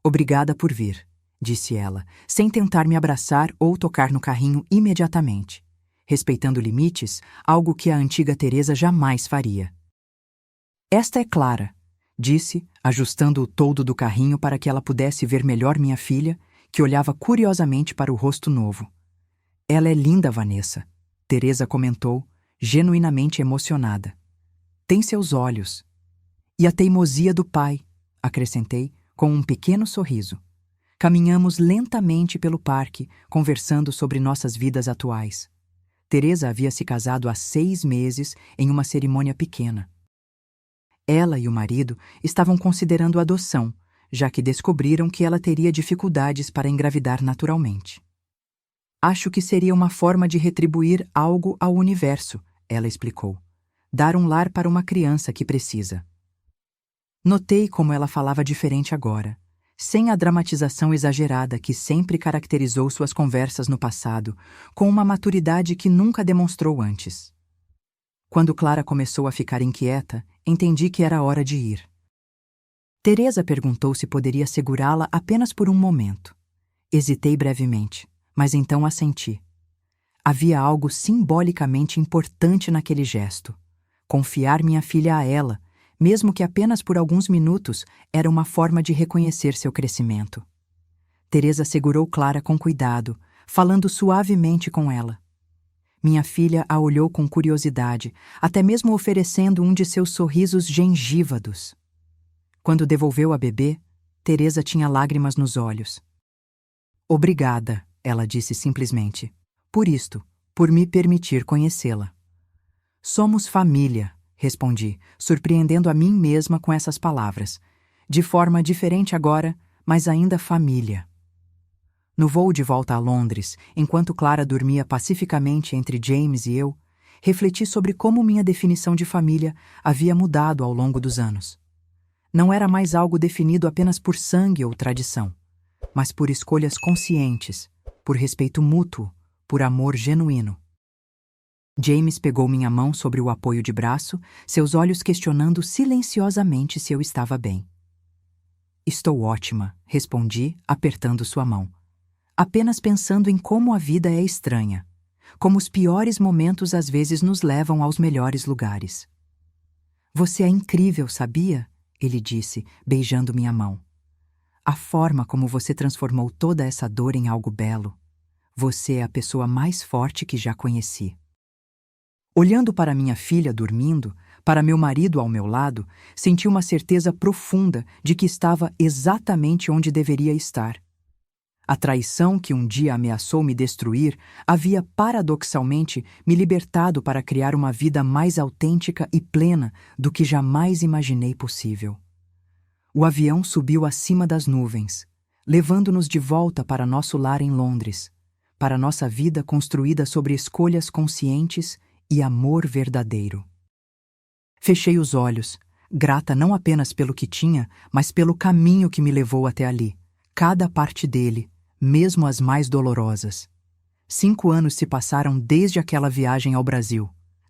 Speaker 1: Obrigada por vir, disse ela, sem tentar me abraçar ou tocar no carrinho imediatamente. Respeitando limites, algo que a antiga Teresa jamais faria. Esta é Clara, disse, ajustando o toldo do carrinho para que ela pudesse ver melhor minha filha, que olhava curiosamente para o rosto novo. Ela é linda, Vanessa, Teresa comentou, genuinamente emocionada. Tem seus olhos. E a teimosia do pai, acrescentei, com um pequeno sorriso. Caminhamos lentamente pelo parque, conversando sobre nossas vidas atuais. Teresa havia se casado há 6 meses em uma cerimônia pequena. Ela e o marido estavam considerando adoção, já que descobriram que ela teria dificuldades para engravidar naturalmente. Acho que seria uma forma de retribuir algo ao universo, ela explicou. Dar um lar para uma criança que precisa. Notei como ela falava diferente agora, sem a dramatização exagerada que sempre caracterizou suas conversas no passado, com uma maturidade que nunca demonstrou antes. Quando Clara começou a ficar inquieta, entendi que era hora de ir. Teresa perguntou se poderia segurá-la apenas por um momento. Hesitei brevemente, mas então assenti. Havia algo simbolicamente importante naquele gesto. Confiar minha filha a ela, mesmo que apenas por alguns minutos, era uma forma de reconhecer seu crescimento. Teresa segurou Clara com cuidado, falando suavemente com ela. Minha filha a olhou com curiosidade, até mesmo oferecendo um de seus sorrisos gengívados. Quando devolveu a bebê, Teresa tinha lágrimas nos olhos. Obrigada, ela disse simplesmente. Por isto, por me permitir conhecê-la. Somos família, respondi, surpreendendo a mim mesma com essas palavras. De forma diferente agora, mas ainda família. No voo de volta a Londres, enquanto Clara dormia pacificamente entre James e eu, refleti sobre como minha definição de família havia mudado ao longo dos anos. Não era mais algo definido apenas por sangue ou tradição, mas por escolhas conscientes, por respeito mútuo, por amor genuíno. James pegou minha mão sobre o apoio de braço, seus olhos questionando silenciosamente se eu estava bem. Estou ótima, respondi, apertando sua mão. Apenas pensando em como a vida é estranha, como os piores momentos às vezes nos levam aos melhores lugares. Você é incrível, sabia? Ele disse, beijando minha mão. A forma como você transformou toda essa dor em algo belo. Você é a pessoa mais forte que já conheci. Olhando para minha filha dormindo, para meu marido ao meu lado, senti uma certeza profunda de que estava exatamente onde deveria estar. A traição que um dia ameaçou me destruir havia paradoxalmente me libertado para criar uma vida mais autêntica e plena do que jamais imaginei possível. O avião subiu acima das nuvens, levando-nos de volta para nosso lar em Londres, para nossa vida construída sobre escolhas conscientes e amor verdadeiro. Fechei os olhos, grata não apenas pelo que tinha, mas pelo caminho que me levou até ali, cada parte dele, mesmo as mais dolorosas. 5 anos se passaram desde aquela viagem ao Brasil.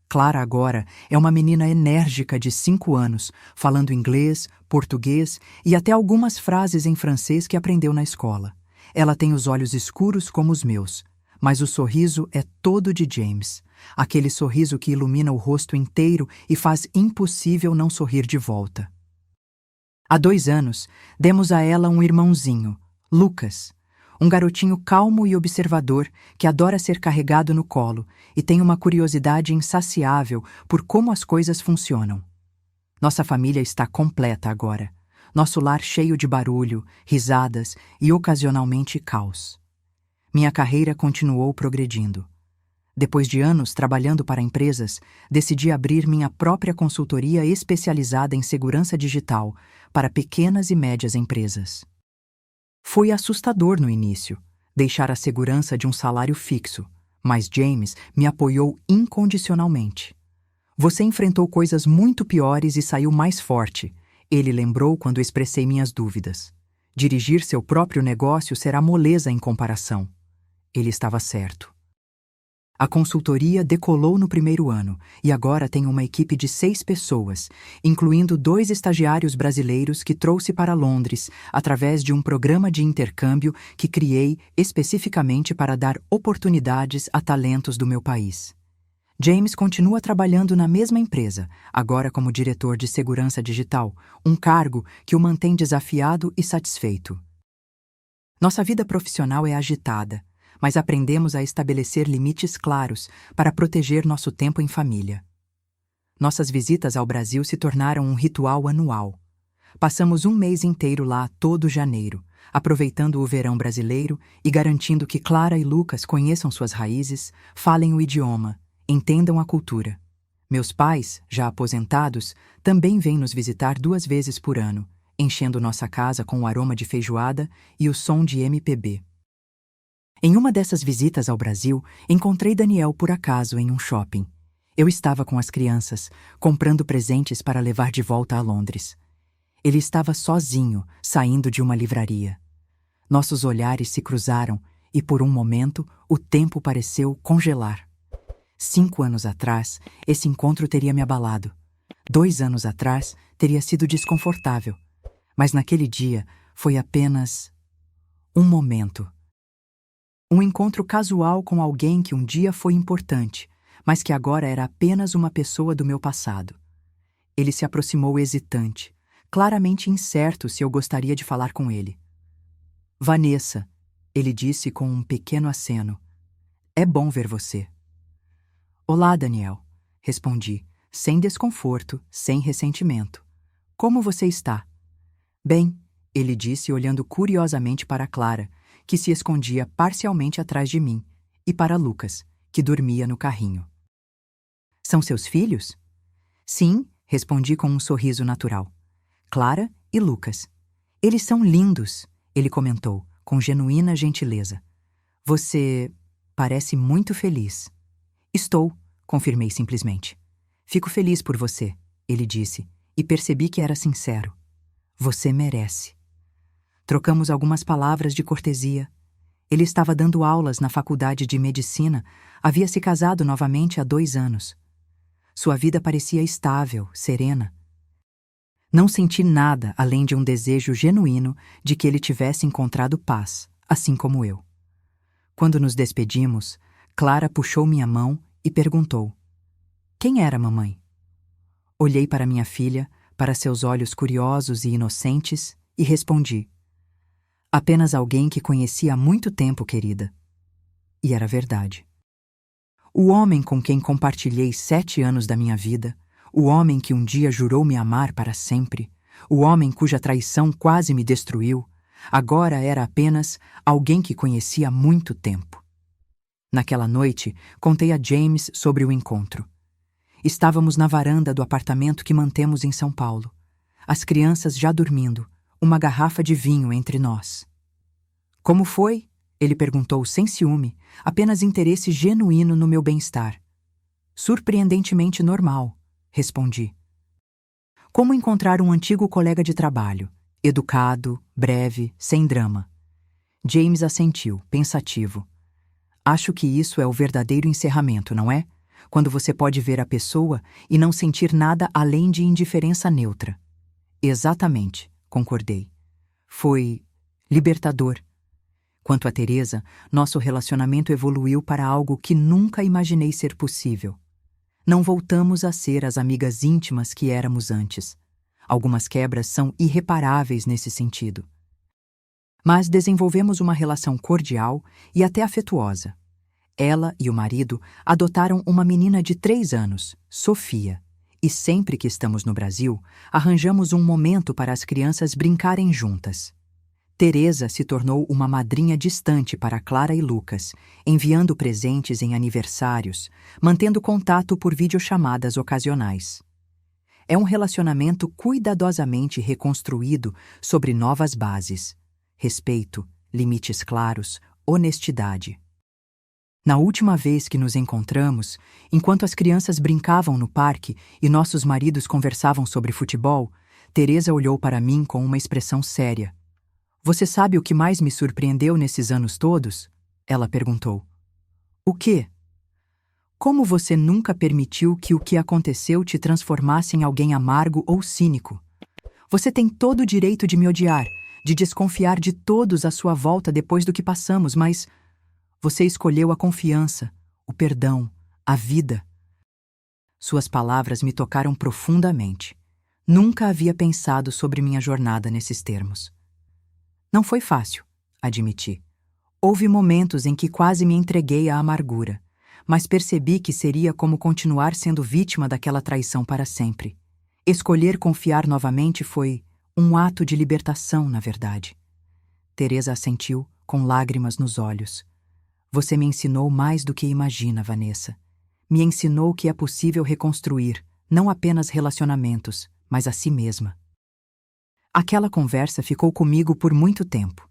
Speaker 1: Clara agora é uma menina enérgica de 5 anos, falando inglês, português e até algumas frases em francês que aprendeu na escola. Ela tem os olhos escuros como os meus, mas o sorriso é todo de James. Aquele sorriso que ilumina o rosto inteiro e faz impossível não sorrir de volta. Há 2 anos, demos a ela um irmãozinho, Lucas, um garotinho calmo e observador que adora ser carregado no colo e tem uma curiosidade insaciável por como as coisas funcionam. Nossa família está completa agora, nosso lar cheio de barulho, risadas e ocasionalmente caos. Minha carreira continuou progredindo. Depois de anos trabalhando para empresas, decidi abrir minha própria consultoria especializada em segurança digital para pequenas e médias empresas. Foi assustador no início, deixar a segurança de um salário fixo, mas James me apoiou incondicionalmente. Você enfrentou coisas muito piores e saiu mais forte, ele lembrou quando expressei minhas dúvidas. Dirigir seu próprio negócio será moleza em comparação. Ele estava certo. A consultoria decolou no primeiro ano e agora tem uma equipe de 6 pessoas, incluindo 2 estagiários brasileiros que trouxe para Londres através de um programa de intercâmbio que criei especificamente para dar oportunidades a talentos do meu país. James continua trabalhando na mesma empresa, agora como diretor de segurança digital, um cargo que o mantém desafiado e satisfeito. Nossa vida profissional é agitada, mas aprendemos a estabelecer limites claros para proteger nosso tempo em família. Nossas visitas ao Brasil se tornaram um ritual anual. Passamos um mês inteiro lá todo janeiro, aproveitando o verão brasileiro e garantindo que Clara e Lucas conheçam suas raízes, falem o idioma, entendam a cultura. Meus pais, já aposentados, também vêm nos visitar 2 vezes por ano, enchendo nossa casa com o aroma de feijoada e o som de MPB. Em uma dessas visitas ao Brasil, encontrei Daniel por acaso em um shopping. Eu estava com as crianças, comprando presentes para levar de volta a Londres. Ele estava sozinho, saindo de uma livraria. Nossos olhares se cruzaram e, por um momento, o tempo pareceu congelar. 5 anos atrás, esse encontro teria me abalado. 2 anos atrás, teria sido desconfortável. Mas naquele dia, foi apenas um momento. Um encontro casual com alguém que um dia foi importante, mas que agora era apenas uma pessoa do meu passado. Ele se aproximou hesitante, claramente incerto se eu gostaria de falar com ele. Vanessa, ele disse com um pequeno aceno. É bom ver você. Olá, Daniel, respondi, sem desconforto, sem ressentimento. Como você está? Bem, ele disse olhando curiosamente para Clara, que se escondia parcialmente atrás de mim, e para Lucas, que dormia no carrinho. São seus filhos? Sim, respondi com um sorriso natural. Clara e Lucas. Eles são lindos, ele comentou, com genuína gentileza. Você parece muito feliz. Estou, confirmei simplesmente. Fico feliz por você, ele disse, e percebi que era sincero. Você merece. Trocamos algumas palavras de cortesia. Ele estava dando aulas na faculdade de medicina, havia se casado novamente há 2 anos. Sua vida parecia estável, serena. Não senti nada além de um desejo genuíno de que ele tivesse encontrado paz, assim como eu. Quando nos despedimos, Clara puxou minha mão e perguntou: Quem era mamãe? Olhei para minha filha, para seus olhos curiosos e inocentes, e respondi: Apenas alguém que conheci há muito tempo, querida. E era verdade. O homem com quem compartilhei 7 anos da minha vida, o homem que um dia jurou me amar para sempre, o homem cuja traição quase me destruiu, agora era apenas alguém que conhecia há muito tempo. Naquela noite, contei a James sobre o encontro. Estávamos na varanda do apartamento que mantemos em São Paulo. As crianças já dormindo, uma garrafa de vinho entre nós. Como foi? Ele perguntou sem ciúme, apenas interesse genuíno no meu bem-estar. Surpreendentemente normal, respondi. Como encontrar um antigo colega de trabalho, educado, breve, sem drama. James assentiu, pensativo. Acho que isso é o verdadeiro encerramento, não é? Quando você pode ver a pessoa e não sentir nada além de indiferença neutra. Exatamente, concordei. Foi libertador. Quanto a Teresa, nosso relacionamento evoluiu para algo que nunca imaginei ser possível. Não voltamos a ser as amigas íntimas que éramos antes. Algumas quebras são irreparáveis nesse sentido. Mas desenvolvemos uma relação cordial e até afetuosa. Ela e o marido adotaram uma menina de 3 anos, Sofia, e sempre que estamos no Brasil, arranjamos um momento para as crianças brincarem juntas. Teresa se tornou uma madrinha distante para Clara e Lucas, enviando presentes em aniversários, mantendo contato por videochamadas ocasionais. É um relacionamento cuidadosamente reconstruído sobre novas bases: respeito, limites claros, honestidade. Na última vez que nos encontramos, enquanto as crianças brincavam no parque e nossos maridos conversavam sobre futebol, Teresa olhou para mim com uma expressão séria. Você sabe o que mais me surpreendeu nesses anos todos? Ela perguntou. O quê? Como você nunca permitiu que o que aconteceu te transformasse em alguém amargo ou cínico? Você tem todo o direito de me odiar, de desconfiar de todos à sua volta depois do que passamos, mas você escolheu a confiança, o perdão, a vida. Suas palavras me tocaram profundamente. Nunca havia pensado sobre minha jornada nesses termos. Não foi fácil, admiti. Houve momentos em que quase me entreguei à amargura, mas percebi que seria como continuar sendo vítima daquela traição para sempre. Escolher confiar novamente foi um ato de libertação, na verdade. Teresa assentiu, com lágrimas nos olhos. Você me ensinou mais do que imagina, Vanessa. Me ensinou que é possível reconstruir, não apenas relacionamentos, mas a si mesma. Aquela conversa ficou comigo por muito tempo.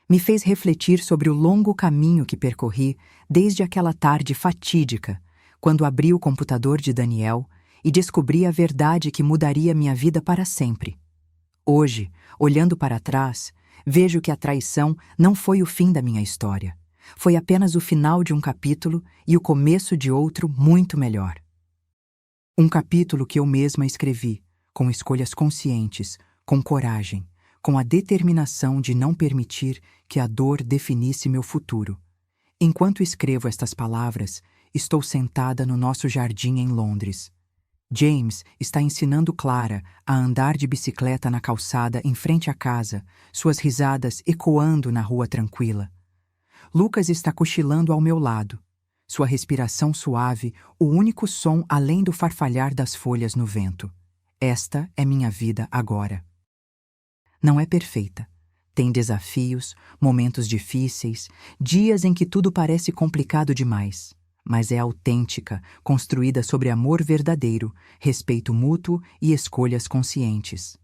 Speaker 1: Me fez refletir sobre o longo caminho que percorri desde aquela tarde fatídica, quando abri o computador de Daniel e descobri a verdade que mudaria minha vida para sempre. Hoje, olhando para trás, vejo que a traição não foi o fim da minha história. Foi apenas o final de um capítulo e o começo de outro muito melhor. Um capítulo que eu mesma escrevi, com escolhas conscientes, com coragem, com a determinação de não permitir que a dor definisse meu futuro. Enquanto escrevo estas palavras, estou sentada no nosso jardim em Londres. James está ensinando Clara a andar de bicicleta na calçada em frente à casa, suas risadas ecoando na rua tranquila. Lucas está cochilando ao meu lado, sua respiração suave, o único som além do farfalhar das folhas no vento. Esta é minha vida agora. Não é perfeita. Tem desafios, momentos difíceis, dias em que tudo parece complicado demais, mas é autêntica, construída sobre amor verdadeiro, respeito mútuo e escolhas conscientes.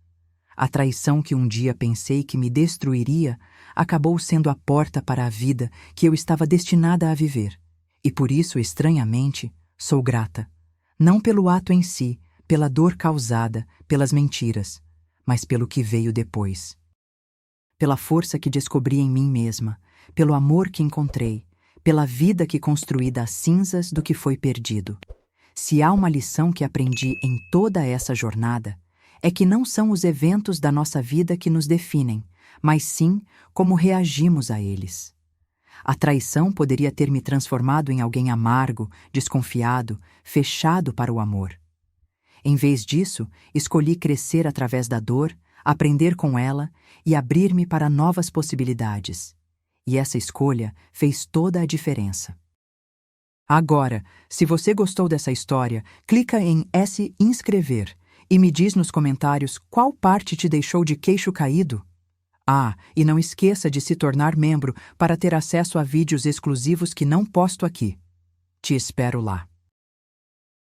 Speaker 1: A traição que um dia pensei que me destruiria acabou sendo a porta para a vida que eu estava destinada a viver. E por isso, estranhamente, sou grata. Não pelo ato em si, pela dor causada, pelas mentiras, mas pelo que veio depois. Pela força que descobri em mim mesma, pelo amor que encontrei, pela vida que construí das cinzas do que foi perdido. Se há uma lição que aprendi em toda essa jornada, é que não são os eventos da nossa vida que nos definem, mas sim como reagimos a eles. A traição poderia ter me transformado em alguém amargo, desconfiado, fechado para o amor. Em vez disso, escolhi crescer através da dor, aprender com ela e abrir-me para novas possibilidades. E essa escolha fez toda a diferença. Agora, se você gostou dessa história, clica em esse inscrever e me diz nos comentários qual parte te deixou de queixo caído. Ah, e não esqueça de se tornar membro para ter acesso a vídeos exclusivos que não posto aqui. Te espero lá.